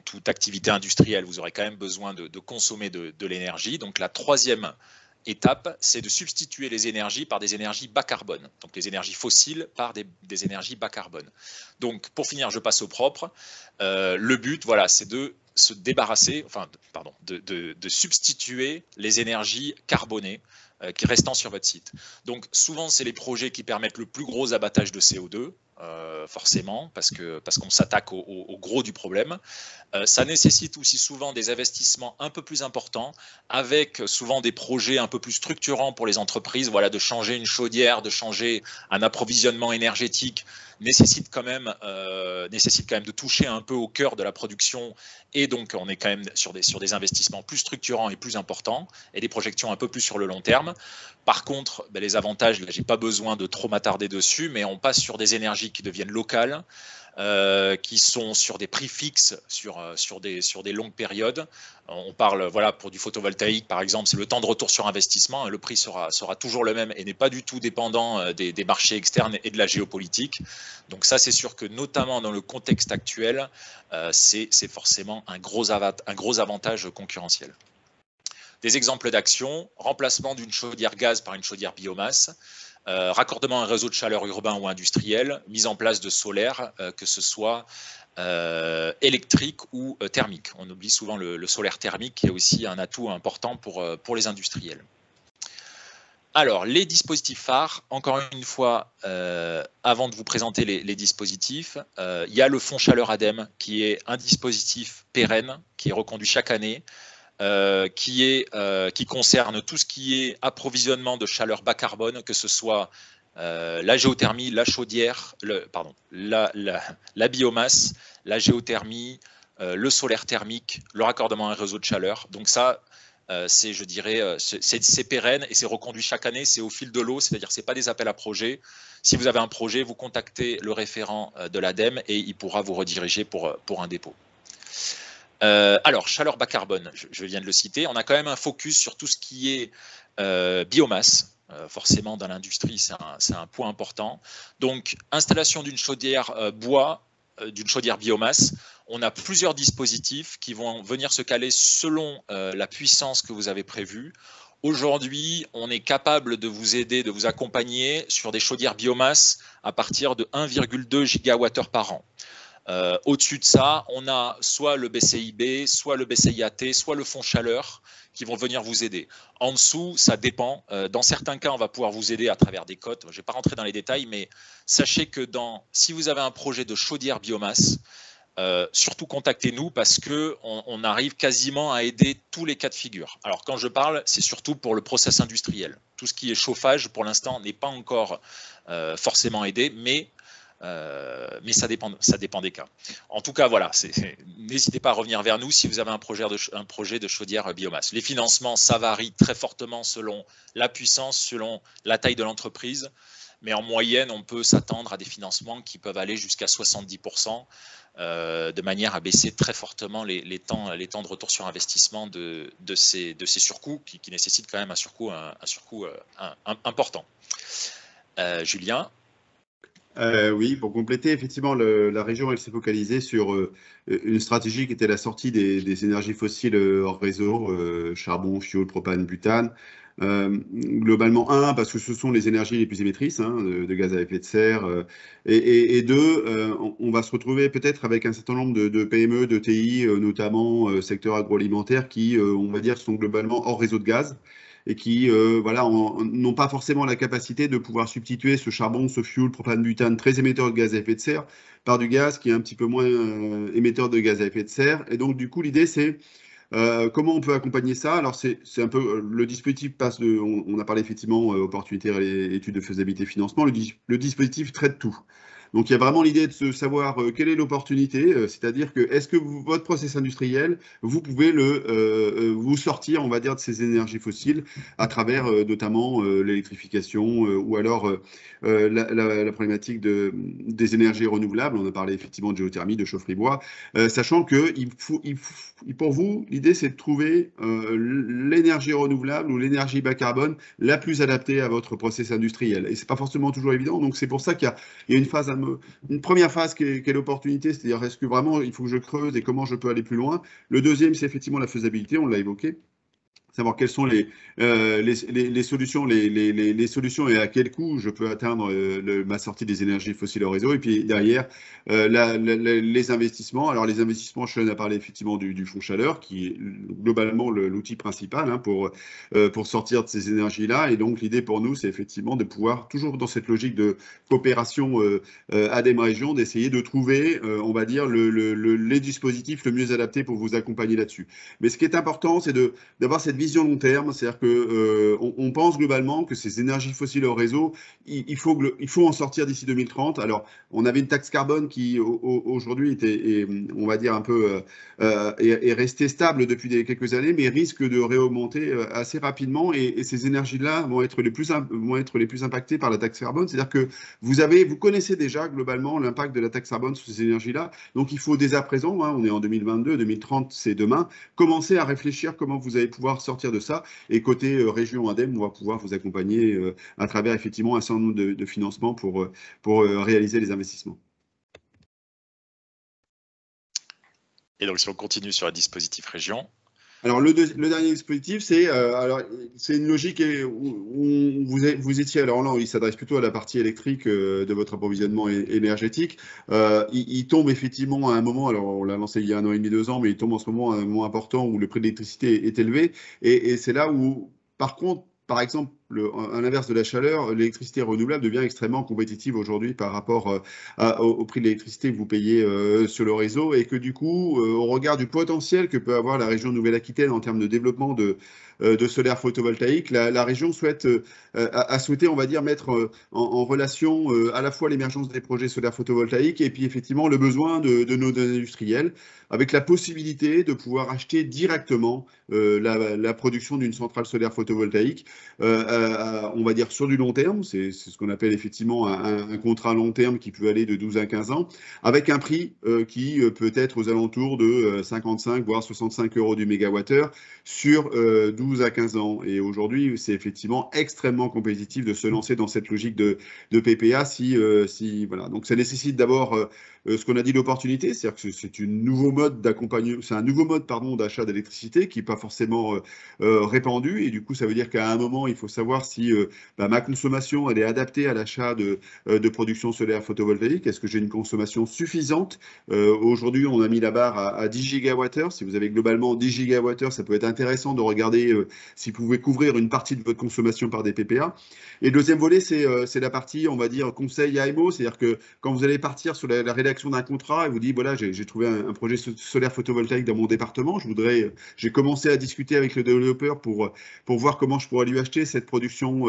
S3: toute activité industrielle. Vous aurez quand même besoin de consommer de l'énergie. Donc la troisième étape, c'est de substituer les énergies par des énergies bas carbone, donc les énergies fossiles par des énergies bas carbone. Donc pour finir, je passe au propre. Le but, voilà, c'est de se débarrasser, de substituer les énergies carbonées qui restent sur votre site. Donc souvent, c'est les projets qui permettent le plus gros abattage de CO2, forcément, parce qu'on s'attaque au gros du problème. Ça nécessite aussi souvent des investissements un peu plus importants, avec souvent des projets un peu plus structurants pour les entreprises. Voilà, de changer une chaudière, de changer un approvisionnement énergétique, nécessite quand même de toucher un peu au cœur de la production, et donc on est quand même sur des investissements plus structurants et plus importants, et des projections un peu plus sur le long terme. Par contre, les avantages, là, j'ai pas besoin de trop m'attarder dessus, mais on passe sur des énergies qui deviennent locales, qui sont sur des prix fixes sur des longues périodes. On parle, voilà, pour du photovoltaïque par exemple, c'est le temps de retour sur investissement, et le prix sera toujours le même et n'est pas du tout dépendant des marchés externes et de la géopolitique. Donc ça, c'est sûr que notamment dans le contexte actuel, c'est forcément un gros avantage concurrentiel. Des exemples d'actions: remplacement d'une chaudière gaz par une chaudière biomasse, raccordement à un réseau de chaleur urbain ou industriel, mise en place de solaire, que ce soit électrique ou thermique. On oublie souvent le solaire thermique, qui est aussi un atout important pour les industriels. Alors, les dispositifs phares, encore une fois, avant de vous présenter les dispositifs, il y a le fonds chaleur ADEME, qui est un dispositif pérenne, qui est reconduit chaque année, qui concerne tout ce qui est approvisionnement de chaleur bas carbone, que ce soit la géothermie, la chaudière, la biomasse, la géothermie, le solaire thermique, le raccordement à un réseau de chaleur. Donc ça, c'est pérenne et c'est reconduit chaque année, c'est au fil de l'eau, c'est-à-dire c'est pas des appels à projets. Si vous avez un projet, vous contactez le référent de l'ADEME et il pourra vous rediriger pour un dépôt. Alors, chaleur bas carbone, je viens de le citer, on a quand même un focus sur tout ce qui est biomasse. Forcément, dans l'industrie, c'est un point important. Donc, installation d'une chaudière bois, d'une chaudière biomasse, on a plusieurs dispositifs qui vont venir se caler selon la puissance que vous avez prévue. Aujourd'hui, on est capable de vous aider, de vous accompagner sur des chaudières biomasse à partir de 1,2 gigawattheure par an. Au-dessus de ça, on a soit le BCIB, soit le BCIAT, soit le fonds chaleur qui vont venir vous aider. En dessous, ça dépend. Dans certains cas, on va pouvoir vous aider à travers des cotes. Je ne vais pas rentrer dans les détails, mais sachez que si vous avez un projet de chaudière biomasse, surtout contactez-nous parce qu'on arrive quasiment à aider tous les cas de figure. Alors quand je parle, c'est surtout pour le process industriel. tout ce qui est chauffage, pour l'instant, n'est pas encore forcément aidé, mais ça dépend des cas. En tout cas, voilà, n'hésitez pas à revenir vers nous si vous avez un projet de chaudière biomasse. Les financements, ça varie très fortement selon la puissance, selon la taille de l'entreprise, mais en moyenne, on peut s'attendre à des financements qui peuvent aller jusqu'à 70%, de manière à baisser très fortement les temps de retour sur investissement de ces surcoûts qui nécessitent quand même un surcoût important. Julien?
S4: Oui, pour compléter, effectivement, la région, elle s'est focalisée sur une stratégie qui était la sortie des énergies fossiles hors réseau, charbon, fioul, propane, butane. Globalement, parce que ce sont les énergies les plus émettrices de gaz à effet de serre, et deux, on va se retrouver peut-être avec un certain nombre de PME, de TI, notamment secteur agroalimentaire, qui, on va dire, sont globalement hors réseau de gaz et qui voilà, n'ont pas forcément la capacité de pouvoir substituer ce charbon, ce fioul, propane, butane, très émetteur de gaz à effet de serre, par du gaz qui est un petit peu moins émetteur de gaz à effet de serre. Et donc, du coup, l'idée, c'est comment on peut accompagner ça? Alors, c'est un peu le dispositif passe de. On a parlé effectivement opportunité, études de faisabilité, financement. Le dispositif traite tout. Donc, il y a vraiment l'idée de savoir quelle est l'opportunité, c'est-à-dire que est-ce que votre process industriel, vous pouvez vous sortir, on va dire, de ces énergies fossiles à travers notamment l'électrification ou alors la problématique des énergies renouvelables. On a parlé effectivement de géothermie, de chaufferie bois, sachant que pour vous, l'idée, c'est de trouver l'énergie renouvelable ou l'énergie bas carbone la plus adaptée à votre process industriel. Et ce n'est pas forcément toujours évident. Donc, c'est pour ça qu'il y a une première phase qui est l'opportunité, c'est-à-dire est-ce que vraiment il faut que je creuse et comment je peux aller plus loin. Le deuxième, c'est effectivement la faisabilité, on l'a évoqué. Savoir quelles sont les solutions, les solutions et à quel coût je peux atteindre ma sortie des énergies fossiles au réseau. Et puis derrière, les investissements. Alors les investissements, Sean a parlé effectivement du fonds chaleur, qui est globalement l'outil principal pour sortir de ces énergies-là. Et donc l'idée pour nous, c'est effectivement de pouvoir, toujours dans cette logique de coopération ADEME-région, d'essayer de trouver, on va dire, les dispositifs le mieux adaptés pour vous accompagner là-dessus. Mais ce qui est important, c'est d'avoir cette vision long terme, c'est-à-dire que on pense globalement que ces énergies fossiles au réseau, il faut en sortir d'ici 2030. Alors, on avait une taxe carbone qui aujourd'hui on va dire un peu est restée stable depuis quelques années, mais risque de réaugmenter assez rapidement. Et ces énergies-là vont être les plus impactées par la taxe carbone. C'est-à-dire que vous connaissez déjà globalement l'impact de la taxe carbone sur ces énergies-là. Donc, il faut dès à présent, on est en 2022, 2030, c'est demain, commencer à réfléchir comment vous allez pouvoir sortir de ça. Et côté région ADEME, on va pouvoir vous accompagner à travers effectivement un certain nombre de financements pour réaliser les investissements.
S3: Et donc, si on continue sur le dispositif région.
S4: Alors, le dernier dispositif, c'est une logique où vous étiez, alors là, il s'adresse plutôt à la partie électrique de votre approvisionnement énergétique. Il tombe effectivement à un moment, alors on l'a lancé il y a 1 an et demi, 2 ans, mais il tombe en ce moment à un moment important où le prix de l'électricité est élevé. Et c'est là où, par contre, par exemple, à l'inverse de la chaleur, l'électricité renouvelable devient extrêmement compétitive aujourd'hui par rapport au prix de l'électricité que vous payez sur le réseau, et que du coup, au regard du potentiel que peut avoir la région Nouvelle-Aquitaine en termes de développement de solaire photovoltaïque, la région a souhaité, on va dire, mettre en relation à la fois l'émergence des projets solaires photovoltaïques et puis effectivement le besoin de nos industriels, avec la possibilité de pouvoir acheter directement la production d'une centrale solaire photovoltaïque, on va dire sur du long terme. C'est ce qu'on appelle effectivement un contrat long terme qui peut aller de 12 à 15 ans, avec un prix qui peut être aux alentours de 55 voire 65 € du mégawattheure sur 12 à 15 ans. Et aujourd'hui, c'est effectivement extrêmement compétitif de se lancer dans cette logique de PPA. Voilà. Donc ça nécessite d'abord ce qu'on a dit l'opportunité, c'est-à-dire que c'est un nouveau mode d'achat d'électricité qui n'est pas forcément répandu, et du coup ça veut dire qu'à un moment il faut savoir si ma consommation elle est adaptée à l'achat de production solaire photovoltaïque. Est-ce que j'ai une consommation suffisante? Aujourd'hui on a mis la barre à 10 gigawattheures. Si vous avez globalement 10 gigawattheures, ça peut être intéressant de regarder si vous pouvez couvrir une partie de votre consommation par des PPA. Et le deuxième volet, c'est la partie, on va dire, conseil AMO, c'est-à-dire que quand vous allez partir sur la rédaction d'un contrat et vous dites, voilà, j'ai trouvé un projet solaire photovoltaïque dans mon département, j'ai commencé à discuter avec le développeur pour voir comment je pourrais lui acheter cette production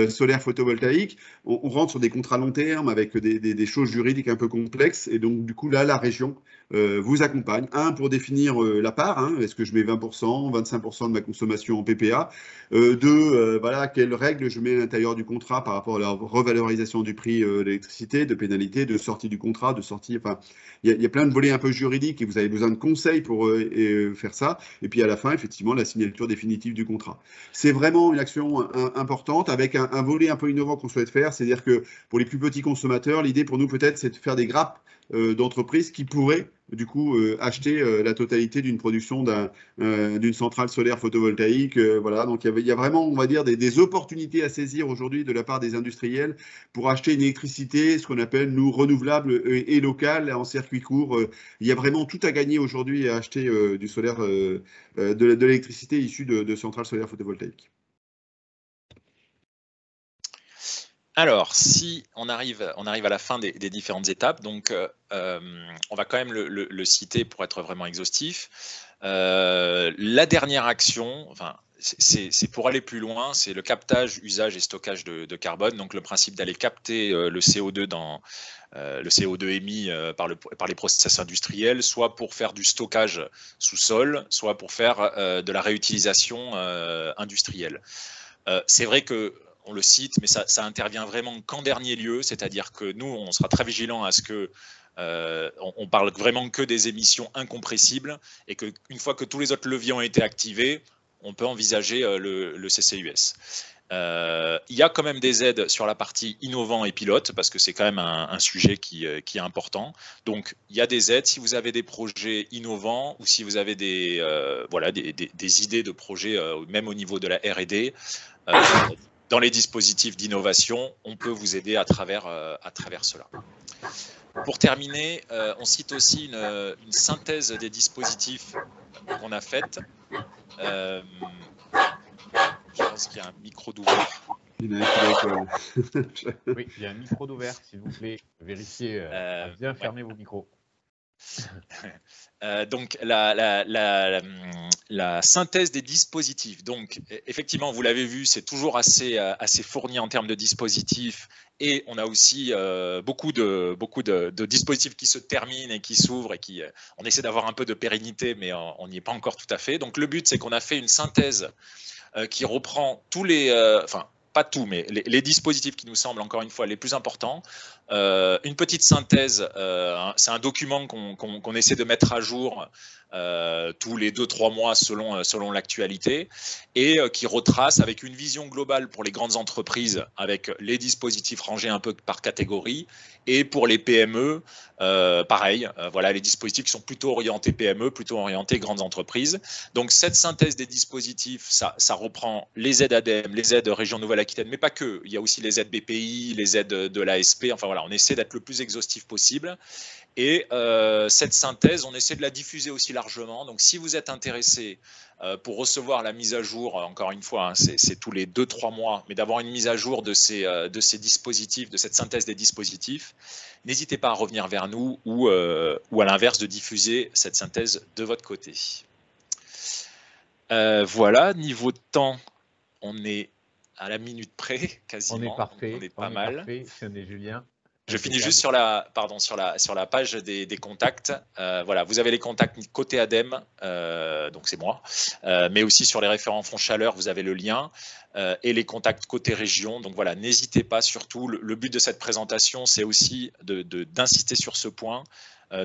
S4: solaire photovoltaïque, on rentre sur des contrats long terme avec des choses juridiques un peu complexes. Et donc, du coup, là, la région vous accompagne. Pour définir la part. Est-ce que je mets 20%, 25% de ma consommation en PPA? Voilà, quelles règles je mets à l'intérieur du contrat par rapport à la revalorisation du prix de l'électricité, de pénalité, de sortie du contrat, de sortie. Enfin, il y a plein de volets un peu juridiques et vous avez besoin de conseils pour faire ça. Et puis à la fin, effectivement, la signature définitive du contrat. C'est vraiment une action importante avec un volet un peu innovant qu'on souhaite faire. C'est-à-dire que pour les plus petits consommateurs, l'idée pour nous peut-être, c'est de faire des grappes d'entreprises qui pourraient du coup acheter la totalité d'une production d'une centrale solaire photovoltaïque. Voilà, donc il y a vraiment, on va dire, des opportunités à saisir aujourd'hui de la part des industriels pour acheter une électricité, ce qu'on appelle, nous, renouvelable et locale, en circuit court. Il y a vraiment tout à gagner aujourd'hui à acheter du solaire, de l'électricité issue de centrales solaires photovoltaïques.
S3: Alors, si on arrive à la fin des différentes étapes, donc on va quand même le citer pour être vraiment exhaustif. La dernière action, enfin, c'est pour aller plus loin, c'est le captage, usage et stockage de carbone. Donc le principe d'aller capter le CO2 le CO2 émis par les process industriels, soit pour faire du stockage sous-sol, soit pour faire de la réutilisation industrielle. C'est vrai que on le cite, mais ça intervient vraiment qu'en dernier lieu, c'est-à-dire que nous, on sera très vigilant à ce que on parle vraiment que des émissions incompressibles et qu'une fois que tous les autres leviers ont été activés, on peut envisager le CCUS. Il y a quand même des aides sur la partie innovant et pilote parce que c'est quand même un sujet qui est important. Donc, il y a des aides si vous avez des projets innovants ou si vous avez des idées de projets, même au niveau de la R&D. Dans les dispositifs d'innovation, on peut vous aider à travers cela. Pour terminer, on cite aussi une synthèse des dispositifs qu'on a faite. Je pense qu'il y a un micro d'ouvert.
S1: Oui, il y a un micro d'ouvert, s'il vous plaît. Vérifiez à bien fermer vos micros.
S3: Donc la synthèse des dispositifs. Donc effectivement, vous l'avez vu, c'est toujours assez fourni en termes de dispositifs et on a aussi beaucoup de dispositifs qui se terminent et qui s'ouvrent et on essaie d'avoir un peu de pérennité, mais on n'y est pas encore tout à fait. Donc le but, c'est qu'on a fait une synthèse qui reprend tous les pas tout, mais les dispositifs qui nous semblent encore une fois les plus importants. Une petite synthèse, c'est un document qu'on essaie de mettre à jour tous les 2-3 mois selon l'actualité et qui retrace avec une vision globale pour les grandes entreprises avec les dispositifs rangés un peu par catégorie et pour les PME, pareil, voilà les dispositifs qui sont plutôt orientés PME, plutôt orientés grandes entreprises. Donc cette synthèse des dispositifs, ça reprend les aides ADEME, les aides Région Nouvelle-Aquitaine, mais pas que, il y a aussi les aides BPI, les aides de l'ASP, enfin voilà, on essaie d'être le plus exhaustif possible. Et cette synthèse, on essaie de la diffuser aussi largement. Donc, si vous êtes intéressé pour recevoir la mise à jour, encore une fois, hein, c'est tous les 2-3 mois, mais d'avoir une mise à jour de ces dispositifs, de cette synthèse des dispositifs, n'hésitez pas à revenir vers nous ou à l'inverse, de diffuser cette synthèse de votre côté. Voilà, niveau temps, on est à la minute près, quasiment.
S1: On est parfait.
S3: On est pas mal.
S1: Parfait. On est Julien.
S3: Je finis juste sur la page des contacts. Voilà, vous avez les contacts côté ADEME, donc c'est moi, mais aussi sur les référents fonds chaleur, vous avez le lien et les contacts côté région. Donc voilà, n'hésitez pas surtout. Le but de cette présentation, c'est aussi d'insister sur ce point.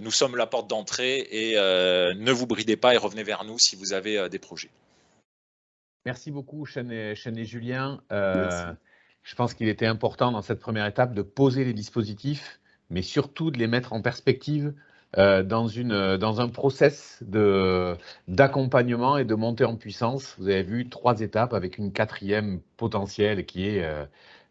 S3: Nous sommes la porte d'entrée et ne vous bridez pas et revenez vers nous si vous avez des projets.
S1: Merci beaucoup, Chêne et Julien. Je pense qu'il était important dans cette première étape de poser les dispositifs, mais surtout de les mettre en perspective dans un process d'accompagnement et de montée en puissance. Vous avez vu 3 étapes avec une 4e potentielle qui est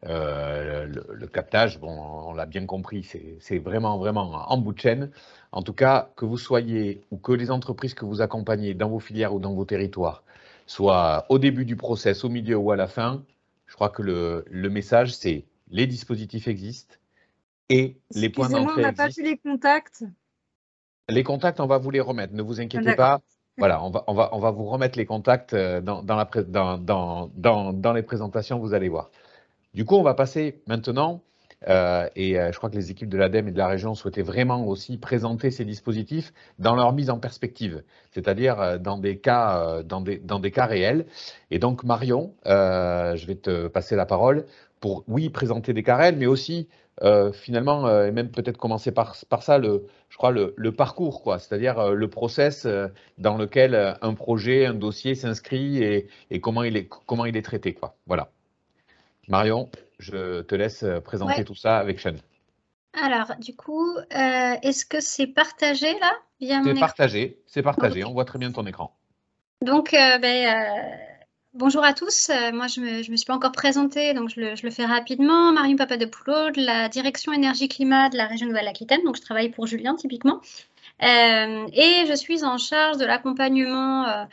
S1: le captage. Bon, on l'a bien compris, c'est vraiment en bout de chaîne. En tout cas, que vous soyez ou que les entreprises que vous accompagnez dans vos filières ou dans vos territoires soient au début du process, au milieu ou à la fin, je crois que le message, c'est les dispositifs existent et les points d'entrée existent.
S5: On n'a pas vu les contacts.
S1: Les contacts, on va vous les remettre. Ne vous inquiétez pas, Voilà, on va vous remettre les contacts dans les présentations, vous allez voir. Du coup, on va passer maintenant, je crois que les équipes de l'ADEME et de la région souhaitaient vraiment aussi présenter ces dispositifs dans leur mise en perspective, c'est-à-dire dans des cas réels. Et donc, Marion, je vais te passer la parole pour, oui, présenter des cas réels, mais aussi, finalement, et même peut-être commencer par ça, je crois, le parcours, quoi, c'est-à-dire le process dans lequel un projet, un dossier s'inscrit et comment il est traité, quoi. Voilà. Marion, je te laisse présenter tout ça avec Sean.
S5: Alors, du coup, est-ce que c'est partagé là via mon écran?
S1: C'est partagé,
S5: Okay.
S1: On voit très bien ton écran.
S5: Donc, bonjour à tous. Moi, je me suis pas encore présentée, donc je le fais rapidement. Marion Papadopoulou, de la direction énergie-climat de la région Nouvelle-Aquitaine. Donc, je travaille pour Julien, typiquement. Et je suis en charge de l'accompagnement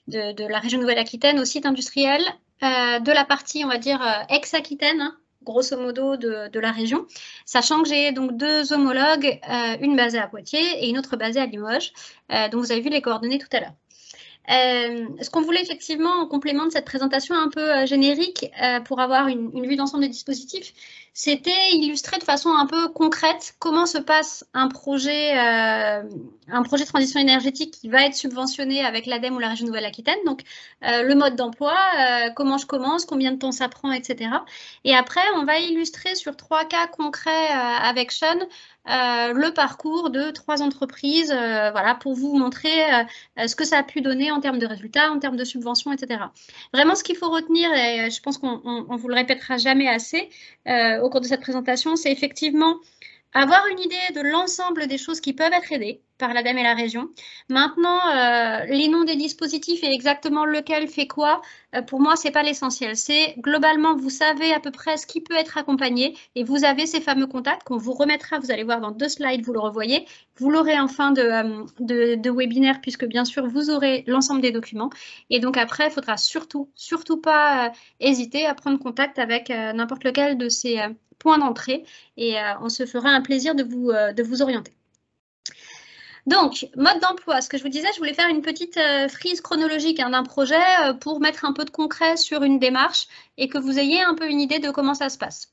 S5: de la région Nouvelle-Aquitaine au site industriel, de la partie, on va dire, ex-Aquitaine, hein, grosso modo, de la région, sachant que j'ai donc 2 homologues, une basée à Poitiers et une autre basée à Limoges, dont vous avez vu les coordonnées tout à l'heure. Ce qu'on voulait effectivement en complément de cette présentation un peu générique pour avoir une vue d'ensemble des dispositifs, c'était illustrer de façon un peu concrète comment se passe un projet de transition énergétique qui va être subventionné avec l'ADEME ou la région Nouvelle-Aquitaine. Donc, le mode d'emploi, comment je commence, combien de temps ça prend, etc. Et après, on va illustrer sur 3 cas concrets avec Sean le parcours de 3 entreprises, voilà, pour vous montrer ce que ça a pu donner en termes de résultats, en termes de subventions, etc. Vraiment, ce qu'il faut retenir, et je pense qu'on ne vous le répétera jamais assez au cours de cette présentation, c'est effectivement avoir une idée de l'ensemble des choses qui peuvent être aidées par l'ADEME et la région. Maintenant, les noms des dispositifs et exactement lequel fait quoi, pour moi, ce n'est pas l'essentiel. C'est globalement, vous savez à peu près ce qui peut être accompagné et vous avez ces fameux contacts qu'on vous remettra, vous allez voir dans 2 slides, vous le revoyez. Vous l'aurez en fin de webinaire puisque bien sûr, vous aurez l'ensemble des documents. Et donc après, il faudra surtout pas hésiter à prendre contact avec n'importe lequel de ces points d'entrée et on se fera un plaisir de vous orienter. Donc, mode d'emploi, ce que je vous disais, je voulais faire une petite frise chronologique d'un projet pour mettre un peu de concret sur une démarche et que vous ayez un peu une idée de comment ça se passe.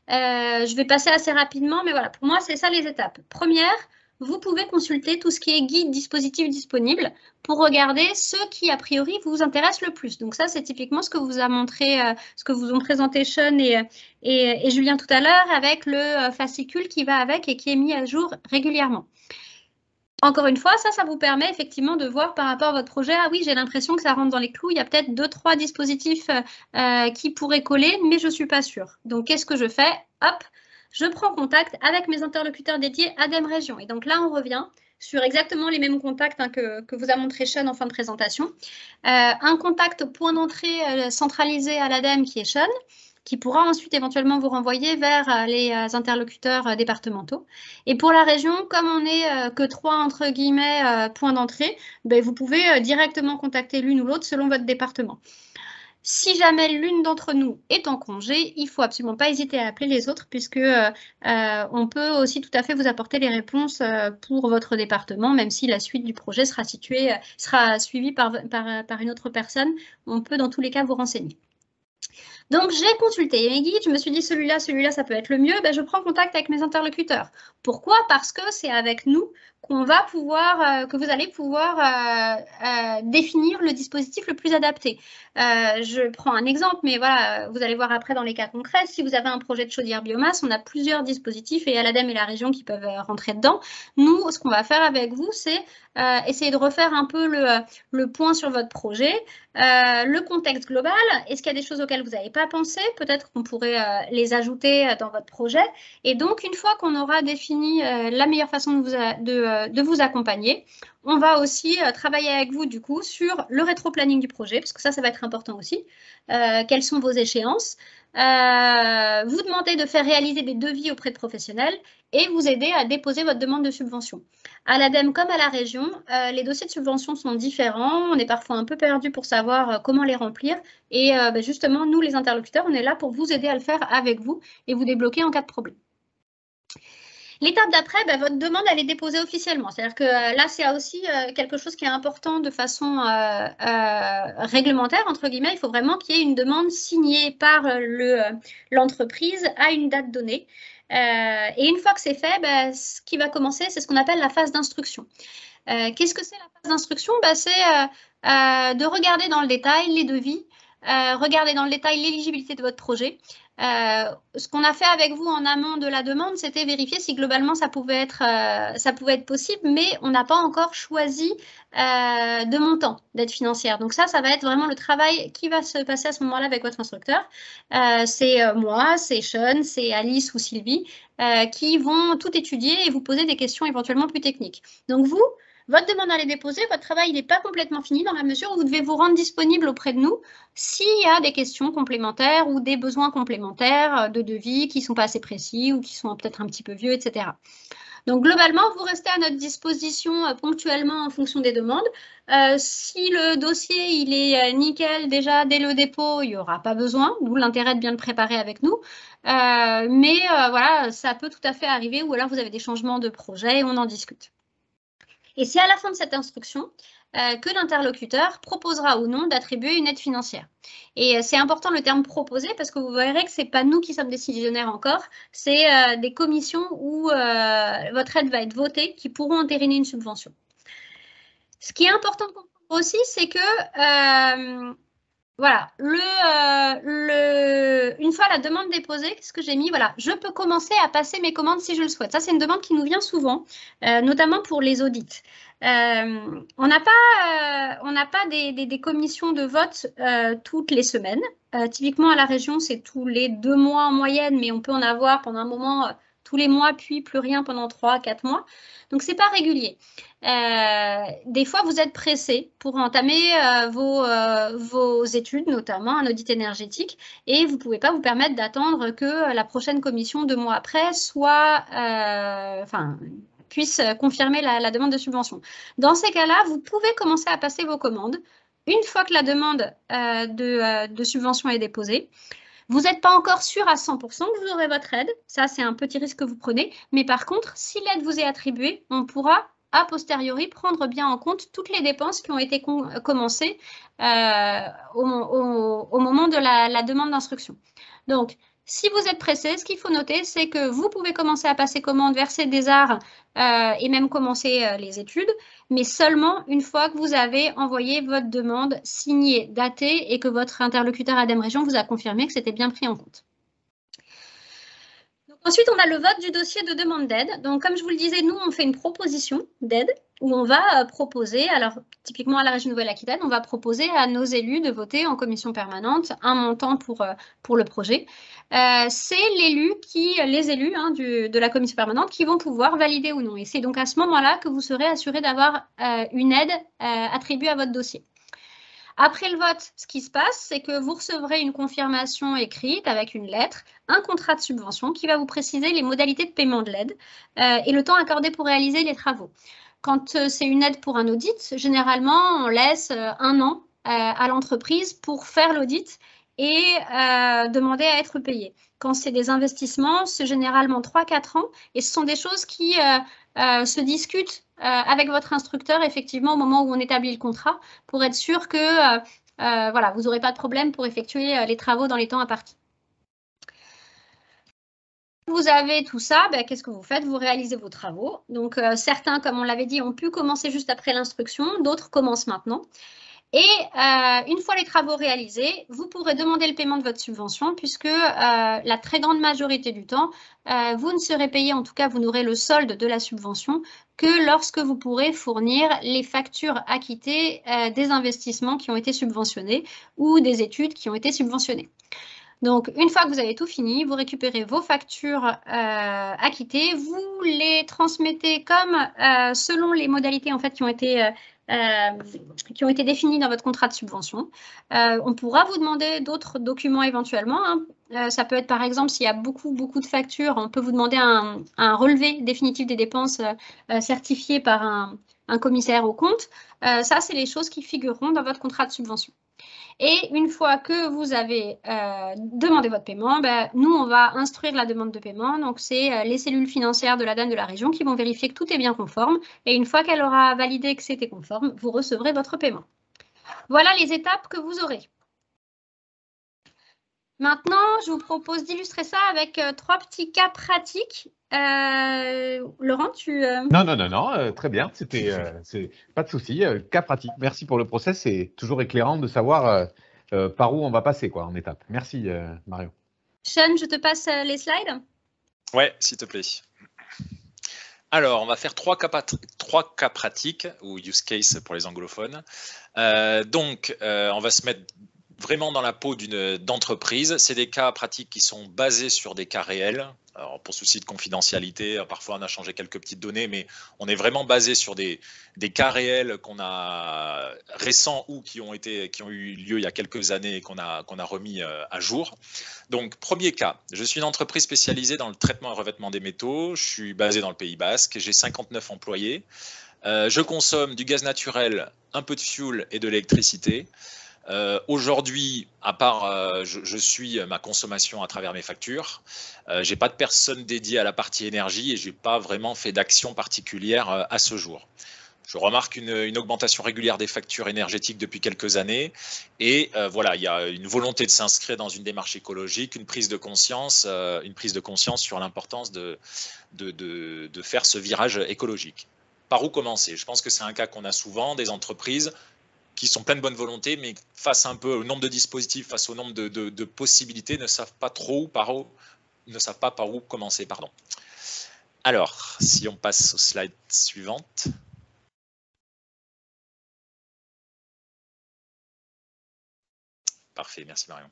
S5: Je vais passer assez rapidement, mais voilà, pour moi, c'est ça les étapes. Première, vous pouvez consulter tout ce qui est guide dispositif disponible pour regarder ce qui, a priori, vous intéresse le plus. Donc ça, c'est typiquement ce que vous a montré, ce que vous ont présenté Sean et Julien tout à l'heure avec le fascicule qui va avec et qui est mis à jour régulièrement. Encore une fois, ça vous permet effectivement de voir par rapport à votre projet, ah oui, j'ai l'impression que ça rentre dans les clous, il y a peut-être 2-3 dispositifs qui pourraient coller, mais je ne suis pas sûre. Donc, qu'est-ce que je fais? Hop, je prends contact avec mes interlocuteurs dédiés ADEME Région. Et donc là, on revient sur exactement les mêmes contacts que vous a montré Sean en fin de présentation. Un contact point d'entrée centralisé à l'ADEME qui est Sean, qui pourra ensuite éventuellement vous renvoyer vers les interlocuteurs départementaux. Et pour la région, comme on n'est que 3 entre guillemets points d'entrée, ben, vous pouvez directement contacter l'une ou l'autre selon votre département. Si jamais l'une d'entre nous est en congé, il ne faut absolument pas hésiter à appeler les autres puisque on peut aussi tout à fait vous apporter les réponses pour votre département, même si la suite du projet sera suivie par une autre personne. On peut dans tous les cas vous renseigner. Donc, j'ai consulté mes guides, je me suis dit celui-là, ça peut être le mieux, ben, je prends contact avec mes interlocuteurs. Pourquoi? Parce que c'est avec nous qu'on va pouvoir, que vous allez pouvoir définir le dispositif le plus adapté. Je prends un exemple, mais voilà, vous allez voir après dans les cas concrets. Si vous avez un projet de chaudière biomasse, on a plusieurs dispositifs et il y a l'ADEME et la région qui peuvent rentrer dedans. Nous, ce qu'on va faire avec vous, c'est essayer de refaire un peu le point sur votre projet, le contexte global. Est-ce qu'il y a des choses auxquelles vous n'avez pas pensé? Peut-être qu'on pourrait les ajouter dans votre projet. Et donc, une fois qu'on aura défini la meilleure façon de vous accompagner, on va aussi travailler avec vous du coup sur le rétro-planning du projet, parce que ça va être important aussi. Quelles sont vos échéances? Vous demander de faire réaliser des devis auprès de professionnels et vous aider à déposer votre demande de subvention. À l'ADEME comme à la région, les dossiers de subvention sont différents. On est parfois un peu perdu pour savoir comment les remplir. Et justement, nous, les interlocuteurs, on est là pour vous aider à le faire avec vous et vous débloquer en cas de problème. L'étape d'après, votre demande, elle est déposée officiellement. C'est-à-dire que là, c'est aussi quelque chose qui est important de façon réglementaire, entre guillemets. Il faut vraiment qu'il y ait une demande signée par l'entreprise à une date donnée. Et une fois que c'est fait, ce qui va commencer, c'est ce qu'on appelle la phase d'instruction. Qu'est-ce que c'est la phase d'instruction? C'est de regarder dans le détail les devis, regarder dans le détail l'éligibilité de votre projet. Ce qu'on a fait avec vous en amont de la demande, c'était vérifier si globalement ça pouvait être possible, mais on n'a pas encore choisi de montant d'aide financière. Donc ça va être vraiment le travail qui va se passer à ce moment-là avec votre instructeur. C'est moi, c'est Sean, c'est Alice ou Sylvie qui vont tout étudier et vous poser des questions éventuellement plus techniques. Donc vous, votre demande à les déposer, votre travail n'est pas complètement fini dans la mesure où vous devez vous rendre disponible auprès de nous s'il y a des questions complémentaires ou des besoins complémentaires de devis qui ne sont pas assez précis ou qui sont peut-être un petit peu vieux, etc. Donc, globalement, vous restez à notre disposition ponctuellement en fonction des demandes. Si le dossier il est nickel déjà dès le dépôt, il n'y aura pas besoin, d'où l'intérêt de bien le préparer avec nous. Mais voilà, ça peut tout à fait arriver ou alors vous avez des changements de projet et on en discute. Et c'est à la fin de cette instruction que l'interlocuteur proposera ou non d'attribuer une aide financière. Et c'est important le terme proposé parce que vous verrez que ce n'est pas nous qui sommes décisionnaires encore, c'est des commissions où votre aide va être votée qui pourront entériner une subvention. Ce qui est important de comprendre aussi, c'est que voilà, une fois la demande déposée, qu'est-ce que j'ai mis? Voilà, je peux commencer à passer mes commandes si je le souhaite. Ça, c'est une demande qui nous vient souvent, notamment pour les audits. On n'a pas des commissions de vote toutes les semaines. Typiquement, à la région, c'est tous les 2 mois en moyenne, mais on peut en avoir pendant un moment tous les mois, puis plus rien pendant 3-4 mois. Donc, ce n'est pas régulier. Des fois, vous êtes pressé pour entamer vos études, notamment un audit énergétique, et vous ne pouvez pas vous permettre d'attendre que la prochaine commission 2 mois après puisse confirmer la demande de subvention. Dans ces cas-là, vous pouvez commencer à passer vos commandes une fois que la demande de subvention est déposée. Vous n'êtes pas encore sûr à 100% que vous aurez votre aide. Ça, c'est un petit risque que vous prenez. Mais par contre, si l'aide vous est attribuée, on pourra a posteriori prendre bien en compte toutes les dépenses qui ont été commencées au moment de la demande d'instruction. Donc, si vous êtes pressé, ce qu'il faut noter, c'est que vous pouvez commencer à passer commande, verser des arts et même commencer les études, mais seulement une fois que vous avez envoyé votre demande signée, datée et que votre interlocuteur ADEME Région vous a confirmé que c'était bien pris en compte. Ensuite, on a le vote du dossier de demande d'aide. Donc, comme je vous le disais, nous, on fait une proposition d'aide où on va proposer, alors typiquement à la région Nouvelle-Aquitaine, on va proposer à nos élus de voter en commission permanente un montant pour le projet. C'est les élus de la commission permanente qui vont pouvoir valider ou non. Et c'est donc à ce moment-là que vous serez assuré d'avoir une aide attribuée à votre dossier. Après le vote, ce qui se passe, c'est que vous recevrez une confirmation écrite avec une lettre, un contrat de subvention qui va vous préciser les modalités de paiement de l'aide et le temps accordé pour réaliser les travaux. Quand c'est une aide pour un audit, généralement, on laisse 1 an à l'entreprise pour faire l'audit et demander à être payé. Quand c'est des investissements, c'est généralement 3-4 ans et ce sont des choses qui se discutent avec votre instructeur, effectivement, au moment où on établit le contrat, pour être sûr que voilà, vous n'aurez pas de problème pour effectuer les travaux dans les temps impartis. Vous avez tout ça, qu'est-ce que vous faites? Vous réalisez vos travaux. Donc, certains, comme on l'avait dit, ont pu commencer juste après l'instruction, d'autres commencent maintenant. Et une fois les travaux réalisés, vous pourrez demander le paiement de votre subvention puisque la très grande majorité du temps, vous ne serez payé, en tout cas vous n'aurez le solde de la subvention que lorsque vous pourrez fournir les factures acquittées des investissements qui ont été subventionnés ou des études qui ont été subventionnées. Donc, une fois que vous avez tout fini, vous récupérez vos factures acquittées, vous les transmettez comme selon les modalités en fait qui ont été définies dans votre contrat de subvention. On pourra vous demander d'autres documents éventuellement. Ça peut être par exemple, s'il y a beaucoup de factures, on peut vous demander un relevé définitif des dépenses certifié par un commissaire aux comptes. Ça, c'est les choses qui figureront dans votre contrat de subvention. Et une fois que vous avez demandé votre paiement, nous, on va instruire la demande de paiement. Donc, c'est les cellules financières de l'ADEME de la région qui vont vérifier que tout est bien conforme. Et une fois qu'elle aura validé que c'était conforme, vous recevrez votre paiement. Voilà les étapes que vous aurez. Maintenant, je vous propose d'illustrer ça avec 3 petits cas pratiques. Laurent, tu…
S1: Non, très bien, c'est pas de souci, cas pratique. Merci pour le process, c'est toujours éclairant de savoir par où on va passer quoi, en étape. Merci Marion.
S5: Sean, je te passe les slides.
S3: Ouais, s'il te plaît. Alors, on va faire 3 cas pratiques, ou use case pour les anglophones. On va se mettre vraiment dans la peau d'entreprise. C'est des cas pratiques qui sont basés sur des cas réels. Alors, pour souci de confidentialité, parfois on a changé quelques petites données, mais on est vraiment basé sur des cas réels qu'on a récents ou qui ont eu lieu il y a quelques années et qu'on a remis à jour. Donc, premier cas, je suis une entreprise spécialisée dans le traitement et revêtement des métaux. Je suis basé dans le Pays Basque. J'ai 59 employés. Je consomme du gaz naturel, un peu de fuel et de l'électricité. Aujourd'hui, à part je suis ma consommation à travers mes factures, j'ai pas de personne dédiée à la partie énergie et j'ai pas vraiment fait d'action particulière à ce jour. Je remarque une augmentation régulière des factures énergétiques depuis quelques années et voilà, il y a une volonté de s'inscrire dans une démarche écologique, une prise de conscience sur l'importance de faire ce virage écologique. Par où commencer? Je pense que c'est un cas qu'on a souvent, des entreprises qui sont pleines de bonne volonté, mais face un peu au nombre de dispositifs, face au nombre de possibilités, ne savent pas par où commencer. Pardon. Alors, si on passe aux slides suivantes. Parfait, merci Marion.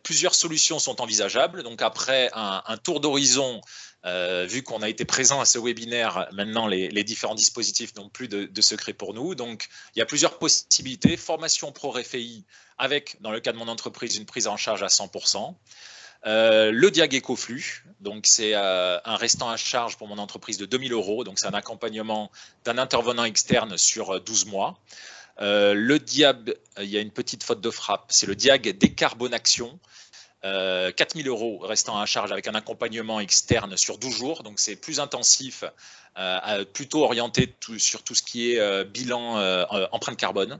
S3: Plusieurs solutions sont envisageables. Donc après un tour d'horizon, vu qu'on a été présent à ce webinaire, maintenant les différents dispositifs n'ont plus de secret pour nous. Donc il y a plusieurs possibilités. Formation pro-RFI avec, dans le cas de mon entreprise, une prise en charge à 100%. Le Diag Ecoflux, donc c'est un restant à charge pour mon entreprise de 2 000 €. Donc c'est un accompagnement d'un intervenant externe sur 12 mois. Le Diag, il y a une petite faute de frappe, c'est le Diag Décarbonation, 4 000 € restant à charge avec un accompagnement externe sur 12 jours, donc c'est plus intensif, plutôt orienté sur tout ce qui est bilan empreinte carbone.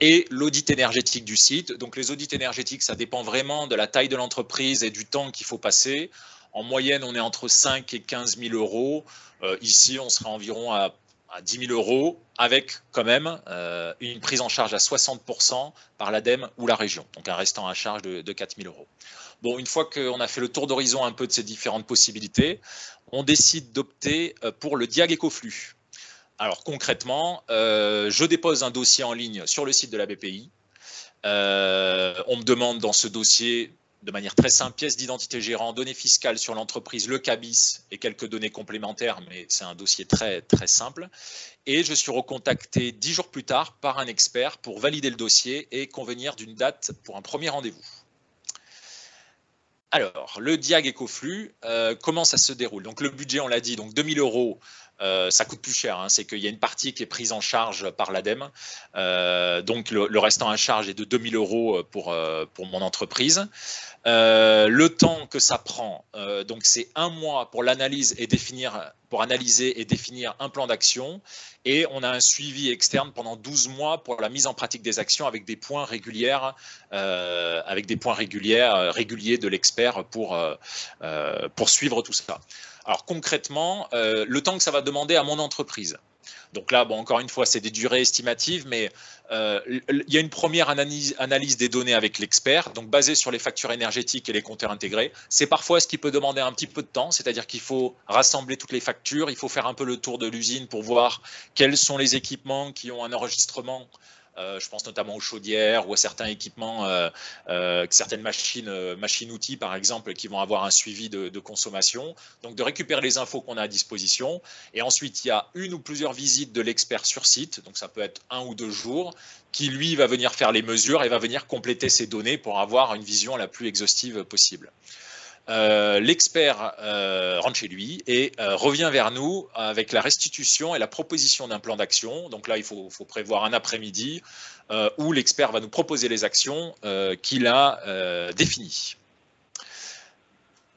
S3: Et l'audit énergétique du site, donc les audits énergétiques, ça dépend vraiment de la taille de l'entreprise et du temps qu'il faut passer. En moyenne, on est entre 5 et 15 000 €. Ici, on sera environ à 10 000 € avec quand même une prise en charge à 60% par l'ADEME ou la région, donc un restant à charge de 4 000 €. Bon, une fois qu'on a fait le tour d'horizon un peu de ces différentes possibilités, on décide d'opter pour le Diag Ecoflux. Alors concrètement, je dépose un dossier en ligne sur le site de la BPI. On me demande dans ce dossier, de manière très simple, pièce d'identité gérant, données fiscales sur l'entreprise, le CABIS et quelques données complémentaires, mais c'est un dossier très, très simple. Et je suis recontacté 10 jours plus tard par un expert pour valider le dossier et convenir d'une date pour un premier rendez-vous. Alors, le Diag Ecoflux, comment ça se déroule? Donc le budget, on l'a dit, donc 2 000 €, ça coûte plus cher, hein, c'est qu'il y a une partie qui est prise en charge par l'ADEME, donc le restant à charge est de 2 000 € pour mon entreprise. Le temps que ça prend, donc c'est 1 mois pour l'analyse et pour analyser et définir un plan d'action, et on a un suivi externe pendant 12 mois pour la mise en pratique des actions avec des points réguliers de l'expert pour suivre tout ça. Alors concrètement, le temps que ça va demander à mon entreprise. Donc là, bon, encore une fois, c'est des durées estimatives, mais il y a une première analyse des données avec l'expert, donc basée sur les factures énergétiques et les compteurs intégrés. C'est parfois ce qui peut demander un petit peu de temps, c'est-à-dire qu'il faut rassembler toutes les factures, il faut faire un peu le tour de l'usine pour voir quels sont les équipements qui ont un enregistrement. Je pense notamment aux chaudières ou à certains équipements, certaines machines-outils par exemple, qui vont avoir un suivi de consommation. Donc de récupérer les infos qu'on a à disposition. Et ensuite, il y a une ou plusieurs visites de l'expert sur site, donc ça peut être 1 ou 2 jours, qui lui va venir faire les mesures et va venir compléter ces données pour avoir une vision la plus exhaustive possible. l'expert rentre chez lui et revient vers nous avec la restitution et la proposition d'un plan d'action. Donc là, il faut prévoir un après-midi où l'expert va nous proposer les actions qu'il a définies.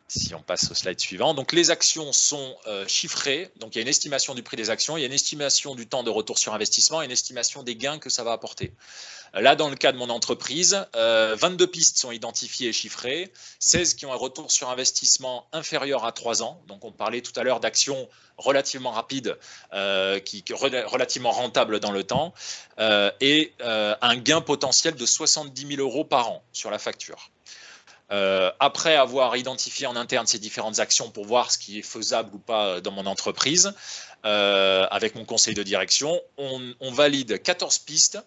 S3: Si on passe au slide suivant, donc les actions sont chiffrées, donc il y a une estimation du prix des actions, il y a une estimation du temps de retour sur investissement et une estimation des gains que ça va apporter. Là, dans le cas de mon entreprise, 22 pistes sont identifiées et chiffrées, 16 qui ont un retour sur investissement inférieur à 3 ans. Donc, on parlait tout à l'heure d'actions relativement rapides, relativement rentables dans le temps, et un gain potentiel de 70 000 € par an sur la facture. Après avoir identifié en interne ces différentes actions pour voir ce qui est faisable ou pas dans mon entreprise, avec mon conseil de direction, on valide 14 pistes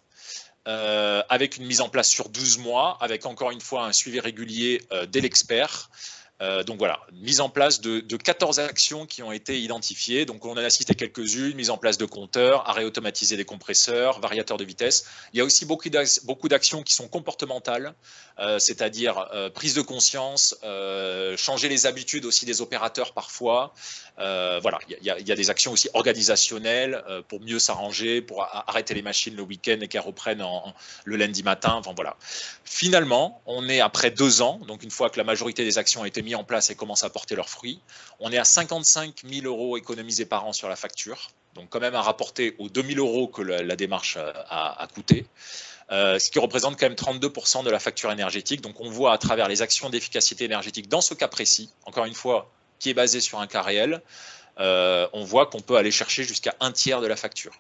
S3: avec une mise en place sur 12 mois, avec encore une fois un suivi régulier dès l'expert. Donc voilà, mise en place de 14 actions qui ont été identifiées. Donc on en a cité quelques-unes, mise en place de compteurs, arrêt automatisé des compresseurs, variateurs de vitesse. Il y a aussi beaucoup d'actions qui sont comportementales, c'est-à-dire prise de conscience, changer les habitudes aussi des opérateurs parfois. Voilà, il y a des actions aussi organisationnelles pour mieux s'arranger, pour arrêter les machines le week-end et qu'elles reprennent le lundi matin. Enfin voilà. Finalement, on est après 2 ans, donc une fois que la majorité des actions ont été mises en place et commencent à porter leurs fruits, on est à 55 000 € économisés par an sur la facture, donc quand même à rapporter aux 2 000 € que la démarche a coûté. Ce qui représente quand même 32% de la facture énergétique. Donc on voit à travers les actions d'efficacité énergétique dans ce cas précis, encore une fois, qui est basé sur un cas réel, on voit qu'on peut aller chercher jusqu'à 1/3 de la facture.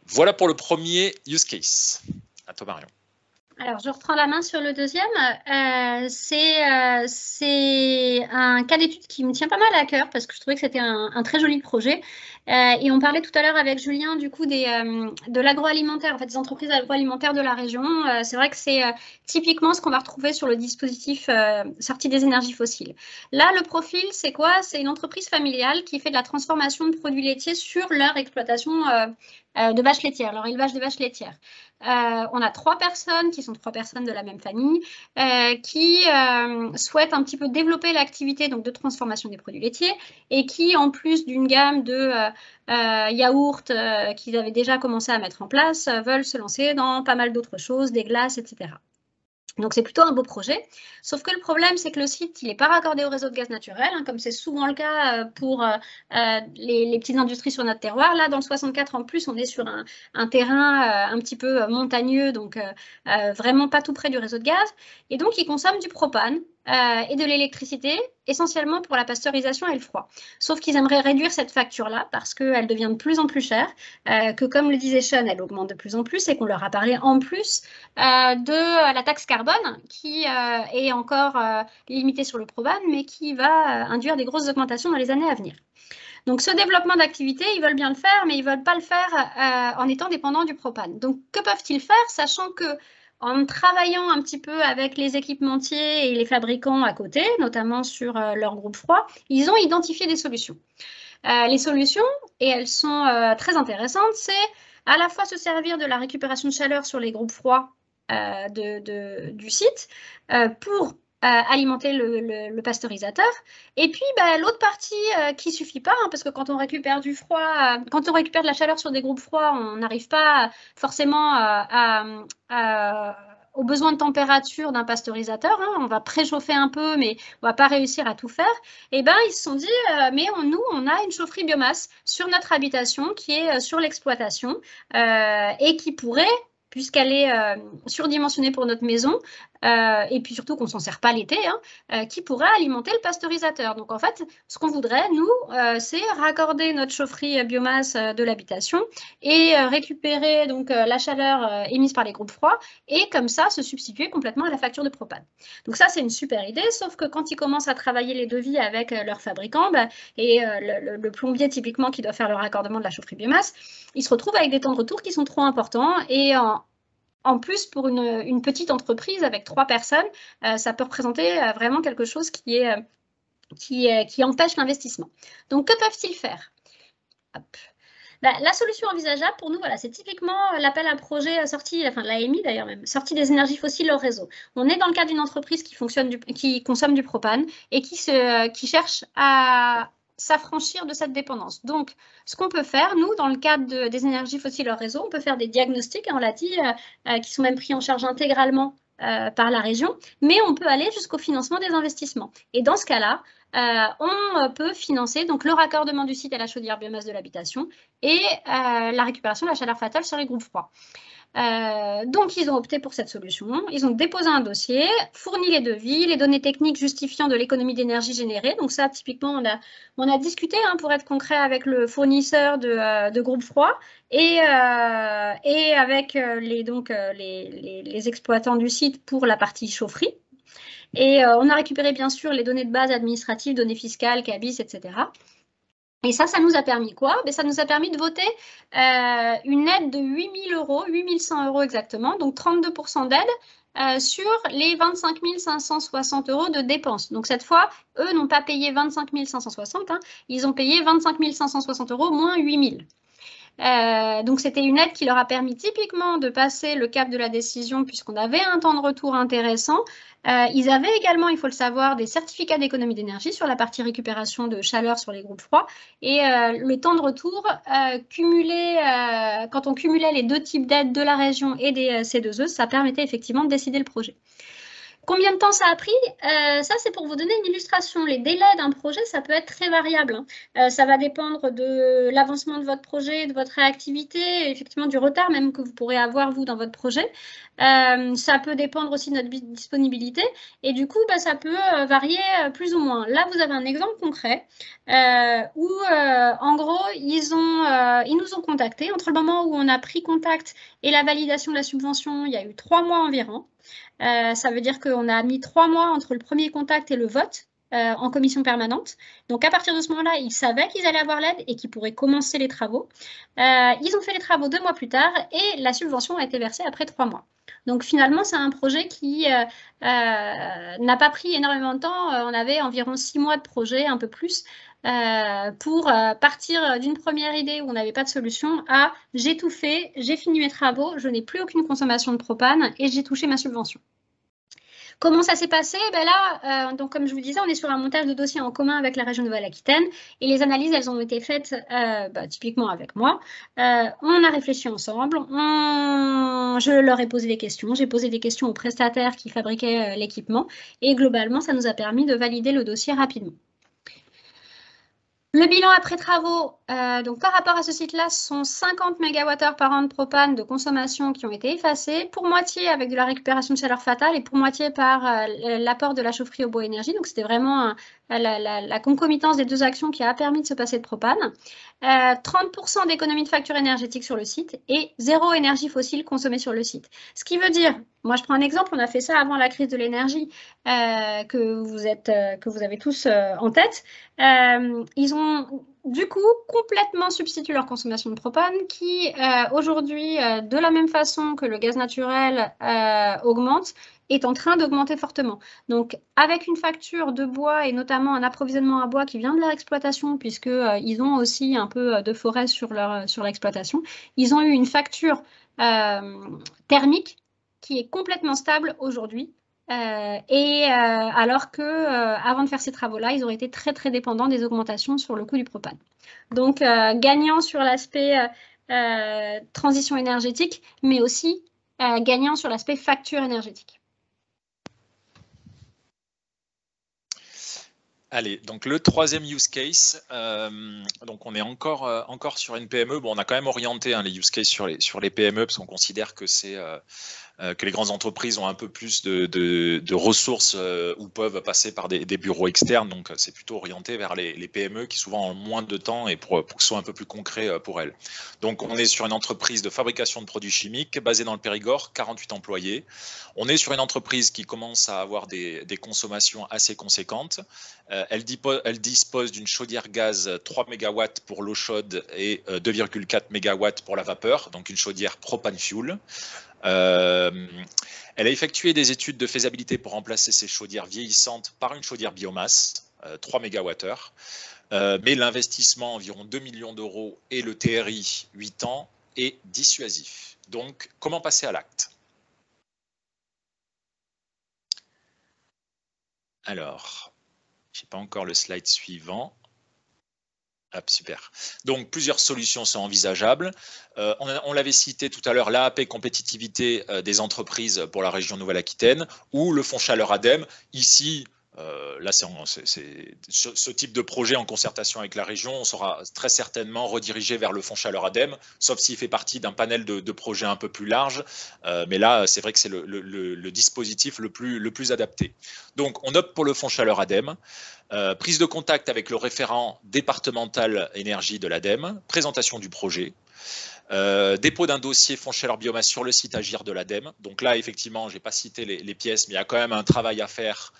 S3: Voilà pour le premier use case. À toi, Marion.
S5: Alors, je reprends la main sur le deuxième. C'est un cas d'étude qui me tient pas mal à cœur parce que je trouvais que c'était un très joli projet. Et on parlait tout à l'heure avec Julien du coup de l'agroalimentaire, en fait, des entreprises agroalimentaires de la région. C'est vrai que c'est typiquement ce qu'on va retrouver sur le dispositif sortie des énergies fossiles. Là, le profil, c'est quoi? C'est une entreprise familiale qui fait de la transformation de produits laitiers sur leur exploitation de vaches laitières, leur élevage de vaches laitières. On a 3 personnes qui sont 3 personnes de la même famille qui souhaitent un petit peu développer l'activité donc de transformation des produits laitiers et qui, en plus d'une gamme de yaourts qu'ils avaient déjà commencé à mettre en place, veulent se lancer dans pas mal d'autres choses, des glaces, etc. Donc, c'est plutôt un beau projet. Sauf que le problème, c'est que le site, il n'est pas raccordé au réseau de gaz naturel, hein, comme c'est souvent le cas pour les petites industries sur notre terroir. Là, dans le 64, en plus, on est sur un terrain un petit peu montagneux, donc vraiment pas tout près du réseau de gaz. Et donc, il consomme du propane et de l'électricité, essentiellement pour la pasteurisation et le froid. Sauf qu'ils aimeraient réduire cette facture-là parce qu'elle devient de plus en plus chère, que comme le disait Sean, elle augmente de plus en plus et qu'on leur a parlé en plus de la taxe carbone qui est encore limitée sur le propane, mais qui va induire des grosses augmentations dans les années à venir. Donc, ce développement d'activité, ils veulent bien le faire, mais ils ne veulent pas le faire en étant dépendants du propane. Donc, que peuvent-ils faire, sachant que en travaillant un petit peu avec les équipementiers et les fabricants à côté, notamment sur leur groupe froid, ils ont identifié des solutions. Les solutions, et elles sont très intéressantes, c'est à la fois se servir de la récupération de chaleur sur les groupes froids du site pour alimenter le pasteurisateur. Et puis, l'autre partie qui ne suffit pas, hein, parce que quand on récupère du froid, quand on récupère de la chaleur sur des groupes froids, on n'arrive pas forcément aux besoins de température d'un pasteurisateur. Hein. On va préchauffer un peu, mais on ne va pas réussir à tout faire. Et ils se sont dit, mais nous, on a une chaufferie biomasse sur notre habitation qui est sur l'exploitation et qui pourrait, puisqu'elle est surdimensionnée pour notre maison, et puis surtout qu'on ne s'en sert pas l'été, hein, qui pourrait alimenter le pasteurisateur. Donc en fait, ce qu'on voudrait, nous, c'est raccorder notre chaufferie biomasse de l'habitation et récupérer donc la chaleur émise par les groupes froids et comme ça se substituer complètement à la facture de propane. Donc ça, c'est une super idée, sauf que quand ils commencent à travailler les devis avec leurs fabricants et le plombier typiquement qui doit faire le raccordement de la chaufferie biomasse, ils se retrouvent avec des temps de retour qui sont trop importants et en plus, pour une petite entreprise avec 3 personnes, ça peut représenter vraiment quelque chose qui empêche l'investissement. Donc, que peuvent-ils faire? Hop. La solution envisageable pour nous, voilà, c'est typiquement l'appel à projet sorti, enfin l'AMI d'ailleurs même, sortie des énergies fossiles hors réseau. On est dans le cadre d'une entreprise qui consomme du propane et qui cherche à s'affranchir de cette dépendance. Donc, ce qu'on peut faire, nous, dans le cadre des énergies fossiles hors réseau, on peut faire des diagnostics, on l'a dit, qui sont même pris en charge intégralement par la région, mais on peut aller jusqu'au financement des investissements. Et dans ce cas-là, on peut financer donc le raccordement du site à la chaudière biomasse de l'habitation et la récupération de la chaleur fatale sur les groupes froids. Donc, ils ont opté pour cette solution. Ils ont déposé un dossier, fourni les devis, les données techniques justifiant de l'économie d'énergie générée. Donc ça, typiquement, on a discuté, pour être concret, avec le fournisseur de groupes froids et avec les exploitants du site pour la partie chaufferie. Et on a récupéré, bien sûr, les données de base administratives, données fiscales, CABIS, etc. Et ça nous a permis quoi? Ça nous a permis de voter une aide de 8 000 €, 8 100 € exactement, donc 32% d'aide sur les 25 560 € de dépenses. Donc cette fois, eux n'ont pas payé 25 560, ils ont payé 25 560 € moins 8 000. Donc c'était une aide qui leur a permis typiquement de passer le cap de la décision puisqu'on avait un temps de retour intéressant. Ils avaient également, il faut le savoir, des certificats d'économie d'énergie sur la partie récupération de chaleur sur les groupes froids. Et le temps de retour cumulé, quand on cumulait les deux types d'aides de la région et des C2E, ça permettait effectivement de décider le projet. Combien de temps ça a pris? Ça, c'est pour vous donner une illustration. Les délais d'un projet, ça peut être très variable. Ça va dépendre de l'avancement de votre projet, de votre réactivité, effectivement du retard même que vous pourrez avoir, vous, dans votre projet. Ça peut dépendre aussi de notre disponibilité. Et du coup, ça peut varier plus ou moins. Là, vous avez un exemple concret où, en gros, ils nous ont contactés. Entre le moment où on a pris contact et la validation de la subvention, il y a eu 3 mois environ. Ça veut dire qu'on a mis 3 mois entre le premier contact et le vote en commission permanente. Donc, à partir de ce moment-là, ils savaient qu'ils allaient avoir l'aide et qu'ils pourraient commencer les travaux. Ils ont fait les travaux 2 mois plus tard et la subvention a été versée après 3 mois. Donc, finalement, c'est un projet qui n'a pas pris énormément de temps. On avait environ 6 mois de projet, un peu plus, pour partir d'une première idée où on n'avait pas de solution à j'ai tout fait, j'ai fini mes travaux, je n'ai plus aucune consommation de propane et j'ai touché ma subvention. Comment ça s'est passé? Là, donc comme je vous disais, on est sur un montage de dossier en commun avec la région Nouvelle-Aquitaine et les analyses, elles ont été faites typiquement avec moi. On a réfléchi ensemble, je leur ai posé des questions, j'ai posé des questions aux prestataires qui fabriquaient l'équipement et globalement, ça nous a permis de valider le dossier rapidement. Le bilan après travaux, donc par rapport à ce site-là, ce sont 50 MWh par an de propane de consommation qui ont été effacés, pour moitié avec de la récupération de chaleur fatale et pour moitié par l'apport de la chaufferie au bois énergie. Donc c'était vraiment la concomitance des deux actions qui a permis de se passer de propane. 30% d'économie de facture énergétique sur le site et 0 énergie fossile consommée sur le site. Ce qui veut dire, moi je prends un exemple, on a fait ça avant la crise de l'énergie que vous avez tous en tête. Ils ont du coup complètement substitué leur consommation de propane qui aujourd'hui, de la même façon que le gaz naturel augmente, est en train d'augmenter fortement. Donc, avec une facture de bois et notamment un approvisionnement à bois qui vient de leur exploitation, puisqu'ils ont aussi un peu de forêt sur l'exploitation, ils ont eu une facture thermique qui est complètement stable aujourd'hui. Alors qu'avant de faire ces travaux-là, ils auraient été très, très dépendants des augmentations sur le coût du propane. Donc, gagnant sur l'aspect transition énergétique, mais aussi gagnant sur l'aspect facture énergétique.
S3: Allez, donc le troisième use case, donc on est encore sur une PME. Bon, on a quand même orienté les use cases sur les PME parce qu'on considère que que les grandes entreprises ont un peu plus de ressources ou peuvent passer par des bureaux externes. Donc, c'est plutôt orienté vers les PME qui souvent ont moins de temps et pour que ce soit un peu plus concret pour elles. Donc, on est sur une entreprise de fabrication de produits chimiques basée dans le Périgord, 48 employés. On est sur une entreprise qui commence à avoir des consommations assez conséquentes. Elle dispose d'une chaudière gaz 3 MW pour l'eau chaude et 2,4 MW pour la vapeur, donc une chaudière propane-fuel. Elle a effectué des études de faisabilité pour remplacer ces chaudières vieillissantes par une chaudière biomasse, 3 MWh. mais l'investissement, environ 2 millions d'euros, et le TRI, 8 ans, est dissuasif. Donc, comment passer à l'acte? Alors, je n'ai pas encore le slide suivant. Hop, super. Donc, plusieurs solutions sont envisageables. On l'avait cité tout à l'heure, l'AAP compétitivité des entreprises pour la région Nouvelle-Aquitaine ou le fonds chaleur ADEME. Ici, là, ce type de projet en concertation avec la région, on sera très certainement redirigé vers le fonds chaleur ADEME, sauf s'il fait partie d'un panel de projets un peu plus large. Mais là, c'est vrai que c'est le dispositif le plus adapté. Donc, on opte pour le fonds chaleur ADEME. Prise de contact avec le référent départemental énergie de l'ADEME, présentation du projet, dépôt d'un dossier fonds chaleur biomasse sur le site Agir de l'ADEME. Donc là, effectivement, je n'ai pas cité les pièces, mais il y a quand même un travail à faire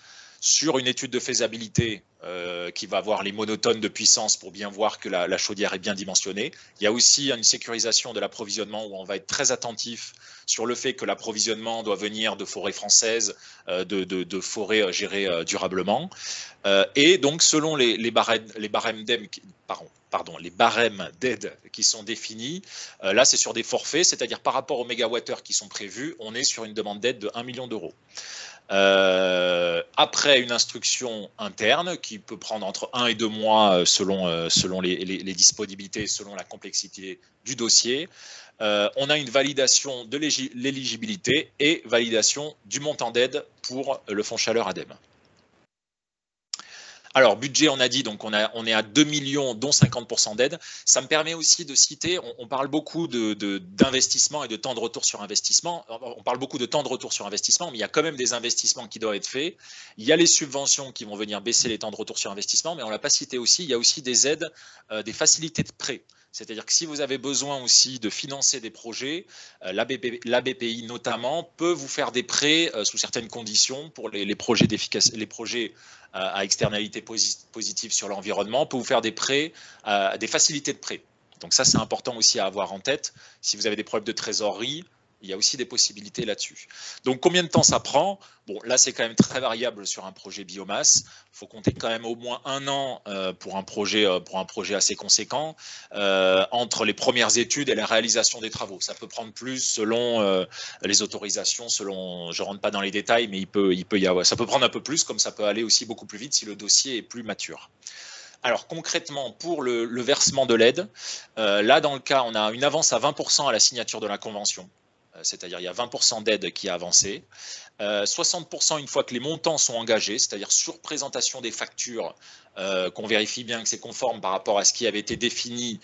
S3: sur une étude de faisabilité qui va voir les monotonnes de puissance pour bien voir que la chaudière est bien dimensionnée. Il y a aussi une sécurisation de l'approvisionnement où on va être très attentif sur le fait que l'approvisionnement doit venir de forêts françaises, de forêts gérées durablement. Et donc, selon les barèmes d'aide qui sont définis, là, c'est sur des forfaits, c'est-à-dire par rapport aux mégawattheures qui sont prévus, on est sur une demande d'aide de 1 million d'euros. Après une instruction interne qui peut prendre entre 1 et 2 mois selon les disponibilités, selon la complexité du dossier, on a une validation de l'éligibilité et validation du montant d'aide pour le fonds chaleur ADEME. Alors, budget, on a dit, donc on est à 2 millions, dont 50% d'aide. Ça me permet aussi de citer, on parle beaucoup d'investissement et de temps de retour sur investissement. On parle beaucoup de temps de retour sur investissement, mais il y a quand même des investissements qui doivent être faits. Il y a les subventions qui vont venir baisser les temps de retour sur investissement, mais on ne l'a pas cité aussi, il y a aussi des aides, des facilités de prêt. C'est-à-dire que si vous avez besoin aussi de financer des projets, la BPI notamment peut vous faire des prêts sous certaines conditions pour les projets à externalité positive sur l'environnement, peut vous faire des prêts, des facilités de prêt. Donc ça, c'est important aussi à avoir en tête. Si vous avez des problèmes de trésorerie, il y a aussi des possibilités là-dessus. Donc, combien de temps ça prend? Bon, là, c'est quand même très variable sur un projet biomasse. Il faut compter quand même au moins 1 an pour un projet assez conséquent entre les premières études et la réalisation des travaux. Ça peut prendre plus selon les autorisations, je ne rentre pas dans les détails, mais ça peut prendre un peu plus, comme ça peut aller aussi beaucoup plus vite si le dossier est plus mature. Alors concrètement, pour le versement de l'aide, là, dans le cas, on a une avance à 20% à la signature de la convention. C'est-à-dire il y a 20% d'aide qui a avancé, 60% une fois que les montants sont engagés, c'est-à-dire sur présentation des factures, qu'on vérifie bien que c'est conforme par rapport à ce qui avait été défini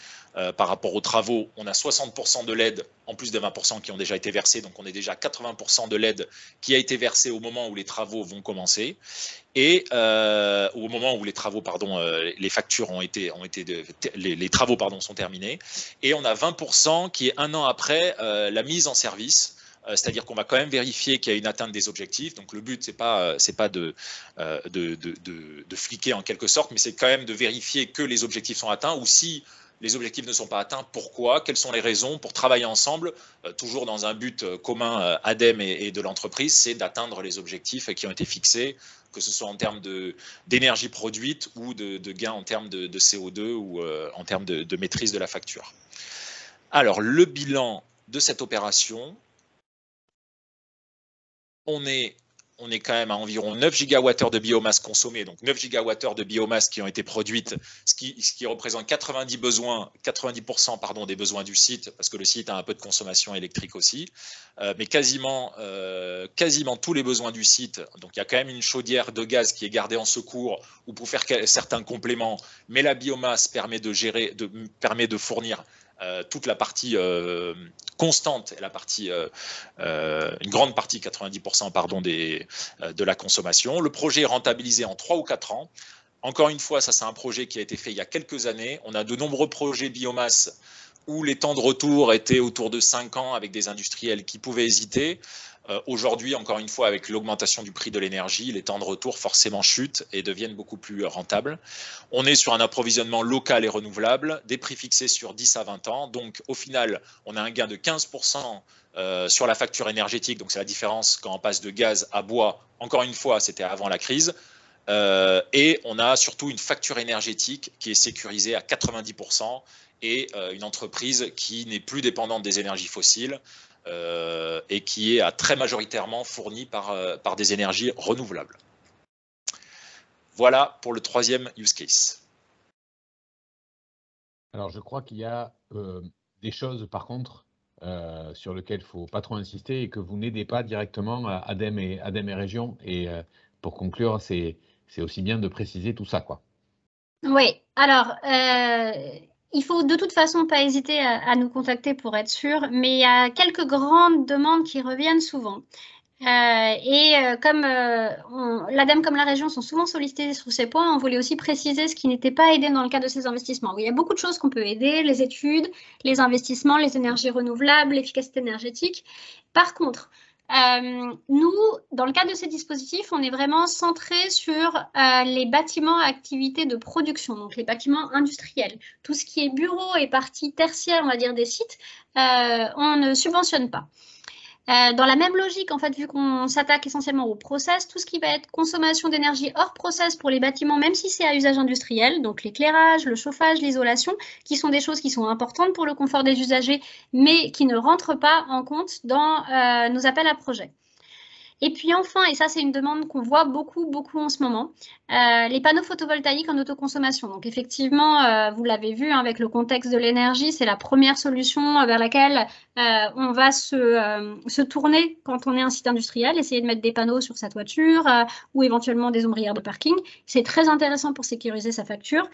S3: par rapport aux travaux, on a 60% de l'aide en plus de 20% qui ont déjà été versés, donc on est déjà à 80% de l'aide qui a été versée au moment où les travaux vont commencer, et au moment où les travaux, les factures les travaux sont terminés, et on a 20% qui est 1 an après la mise en service. C'est-à-dire qu'on va quand même vérifier qu'il y a une atteinte des objectifs. Donc le but, c'est pas de fliquer en quelque sorte, mais c'est quand même de vérifier que les objectifs sont atteints, ou si les objectifs ne sont pas atteints, pourquoi, quelles sont les raisons, pour travailler ensemble, toujours dans un but commun ADEME et de l'entreprise, c'est d'atteindre les objectifs qui ont été fixés, que ce soit en termes d'énergie produite ou de gains en termes de CO2 ou en termes de maîtrise de la facture. Alors, le bilan de cette opération, on est quand même à environ 9 gigawattheures de biomasse consommée, donc 9 gigawattheures de biomasse qui ont été produites, ce qui représente 90% des besoins du site, parce que le site a un peu de consommation électrique aussi, mais quasiment tous les besoins du site. Donc il y a quand même une chaudière de gaz qui est gardée en secours ou pour faire certains compléments, mais la biomasse permet de fournir toute la partie constante et une grande partie, 90% de la consommation. Le projet est rentabilisé en 3 ou 4 ans. Encore une fois, ça c'est un projet qui a été fait il y a quelques années. On a de nombreux projets biomasse où les temps de retour étaient autour de 5 ans avec des industriels qui pouvaient hésiter. Aujourd'hui, encore une fois, avec l'augmentation du prix de l'énergie, les temps de retour forcément chutent et deviennent beaucoup plus rentables. On est sur un approvisionnement local et renouvelable, des prix fixés sur 10 à 20 ans. Donc, au final, on a un gain de 15% sur la facture énergétique. Donc, c'est la différence quand on passe de gaz à bois. Encore une fois, c'était avant la crise. Et on a surtout une facture énergétique qui est sécurisée à 90% et une entreprise qui n'est plus dépendante des énergies fossiles et qui est très majoritairement fournie par des énergies renouvelables. Voilà pour le troisième use case.
S1: Alors, je crois qu'il y a des choses, par contre, sur lesquelles il ne faut pas trop insister et que vous n'aidez pas directement ADEME et Région. Et pour conclure, c'est aussi bien de préciser tout ça, quoi.
S5: Oui, alors, il faut de toute façon pas hésiter à nous contacter pour être sûr, mais il y a quelques grandes demandes qui reviennent souvent. Comme l'ADEME comme la région sont souvent sollicités sur ces points, on voulait aussi préciser ce qui n'était pas aidé dans le cadre de ces investissements. Il y a beaucoup de choses qu'on peut aider, les études, les investissements, les énergies renouvelables, l'efficacité énergétique. Par contre, nous, dans le cadre de ces dispositifs, on est vraiment centré sur les bâtiments à activité de production, donc les bâtiments industriels. Tout ce qui est bureau et partie tertiaire, on va dire, des sites, on ne subventionne pas. Dans la même logique, en fait, vu qu'on s'attaque essentiellement au process, tout ce qui va être consommation d'énergie hors process pour les bâtiments, même si c'est à usage industriel, donc l'éclairage, le chauffage, l'isolation, qui sont des choses qui sont importantes pour le confort des usagers, mais qui ne rentrent pas en compte dans nos appels à projets. Et puis enfin, et ça c'est une demande qu'on voit beaucoup en ce moment, les panneaux photovoltaïques en autoconsommation. Donc effectivement, vous l'avez vu hein, avec le contexte de l'énergie, c'est la première solution vers laquelle on va se tourner quand on est un site industriel, essayer de mettre des panneaux sur sa toiture ou éventuellement des ombrières de parking. C'est très intéressant pour sécuriser sa facture.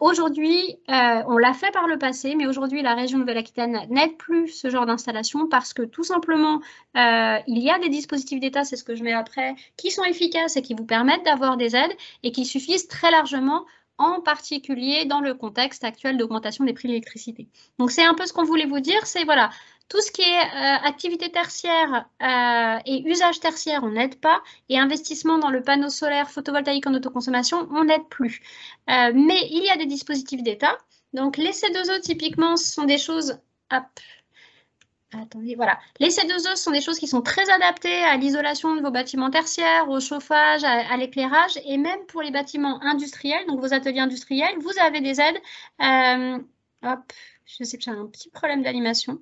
S5: Aujourd'hui, on l'a fait par le passé, mais aujourd'hui la région Nouvelle-Aquitaine n'aide plus ce genre d'installation parce que tout simplement, il y a des dispositifs d'État, c'est ce que je mets après, qui sont efficaces et qui vous permettent d'avoir des aides et qui suffisent très largement, en particulier dans le contexte actuel d'augmentation des prix de l'électricité. Donc, c'est un peu ce qu'on voulait vous dire, c'est voilà, tout ce qui est activité tertiaire et usage tertiaire, on n'aide pas, et investissement dans le panneau solaire photovoltaïque en autoconsommation, on n'aide plus. Mais il y a des dispositifs d'État, donc les C2E typiquement sont des choses... Hop. Attendez, voilà. Les C2E sont des choses qui sont très adaptées à l'isolation de vos bâtiments tertiaires, au chauffage, à l'éclairage et même pour les bâtiments industriels, donc vos ateliers industriels, vous avez des aides. Hop, je sais que j'ai un petit problème d'animation.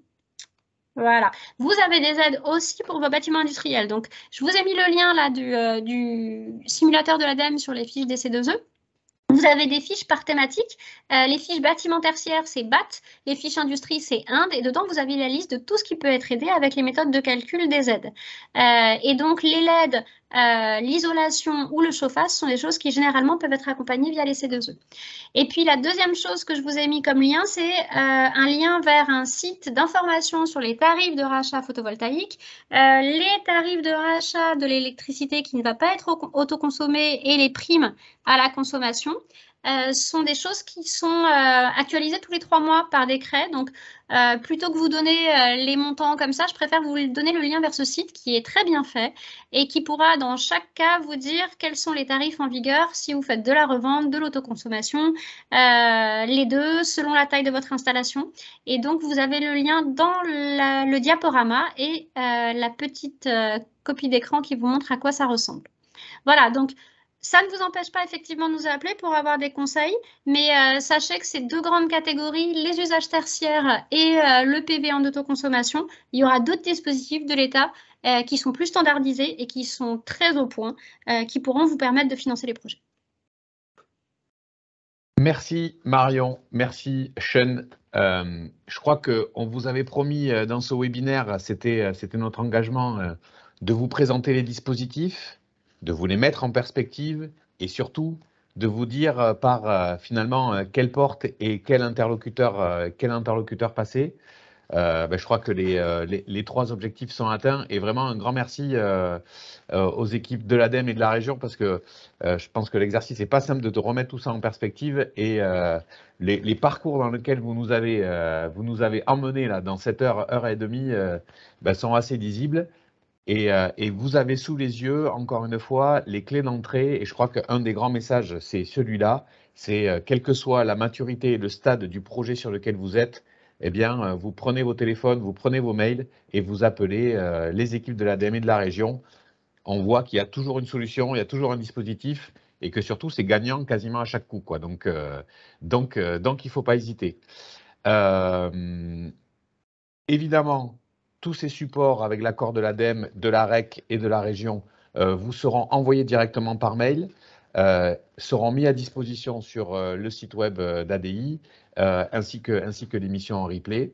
S5: Voilà. Vous avez des aides aussi pour vos bâtiments industriels. Donc, je vous ai mis le lien là du simulateur de l'ADEME sur les fiches des C2E. Vous avez des fiches par thématique. Les fiches bâtiments tertiaires, c'est BAT. Les fiches industrie, c'est Inde. Et dedans, vous avez la liste de tout ce qui peut être aidé avec les méthodes de calcul des aides. Et donc, les LED, l'isolation ou le chauffage sont des choses qui généralement peuvent être accompagnées via les C2E. Et puis, la deuxième chose que je vous ai mis comme lien, c'est un lien vers un site d'information sur les tarifs de rachat photovoltaïque, les tarifs de rachat de l'électricité qui ne va pas être autoconsommée et les primes à la consommation. Sont des choses qui sont actualisées tous les 3 mois par décret. Donc, plutôt que vous donner les montants comme ça, je préfère vous donner le lien vers ce site qui est très bien fait et qui pourra, dans chaque cas, vous dire quels sont les tarifs en vigueur si vous faites de la revente, de l'autoconsommation, les deux, selon la taille de votre installation. Et donc, vous avez le lien dans le diaporama et la petite copie d'écran qui vous montre à quoi ça ressemble. Voilà, donc, ça ne vous empêche pas effectivement de nous appeler pour avoir des conseils, mais sachez que ces deux grandes catégories, les usages tertiaires et le PV en autoconsommation, il y aura d'autres dispositifs de l'État qui sont plus standardisés et qui sont très au point, qui pourront vous permettre de financer les projets.
S1: Merci Marion, merci Sean. Je crois qu'on vous avait promis dans ce webinaire, c'était notre engagement de vous présenter les dispositifs, de vous les mettre en perspective et surtout de vous dire finalement quelle porte et quel interlocuteur passer. Je crois que les 3 objectifs sont atteints et vraiment un grand merci aux équipes de l'ADEME et de la région parce que je pense que l'exercice n'est pas simple de remettre tout ça en perspective et les parcours dans lesquels vous nous avez emmenés là, dans cette heure et demie sont assez lisibles. Et vous avez sous les yeux, encore une fois, les clés d'entrée. Et je crois qu'un des grands messages, c'est celui-là. C'est quelle que soit la maturité et le stade du projet sur lequel vous êtes, eh bien, vous prenez vos téléphones, vous prenez vos mails et vous appelez les équipes de l'ADEME et de la région. On voit qu'il y a toujours une solution, il y a toujours un dispositif et que surtout, c'est gagnant quasiment à chaque coup, quoi. Donc il ne faut pas hésiter. Évidemment, tous ces supports avec l'accord de l'ADEME, de la REC et de la région vous seront envoyés directement par mail, seront mis à disposition sur le site web d'ADI, ainsi que l'émission en replay.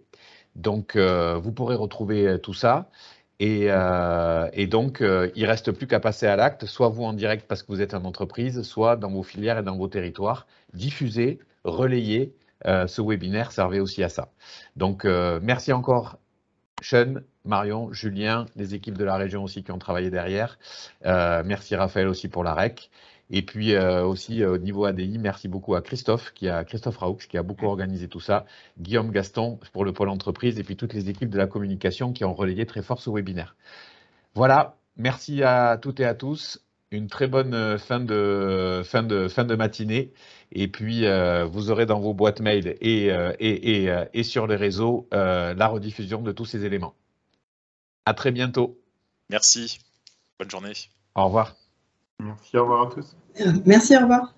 S1: Donc, vous pourrez retrouver tout ça. Et donc, il ne reste plus qu'à passer à l'acte, soit vous en direct parce que vous êtes en entreprise, soit dans vos filières et dans vos territoires. Diffusez, relayez ce webinaire, servez aussi à ça. Donc, merci encore, Sean, Marion, Julien, les équipes de la région aussi qui ont travaillé derrière. Merci Raphaël aussi pour la REC. Et puis aussi au niveau ADI, merci beaucoup à Christophe Raoux qui a beaucoup organisé tout ça, Guillaume Gaston pour le pôle entreprise et puis toutes les équipes de la communication qui ont relayé très fort ce webinaire. Voilà, merci à toutes et à tous. Une très bonne fin de matinée. Et puis, vous aurez dans vos boîtes mail et sur les réseaux la rediffusion de tous ces éléments. À très bientôt.
S3: Merci. Bonne journée.
S1: Au revoir.
S2: Merci, au revoir à tous.
S6: Merci, au revoir.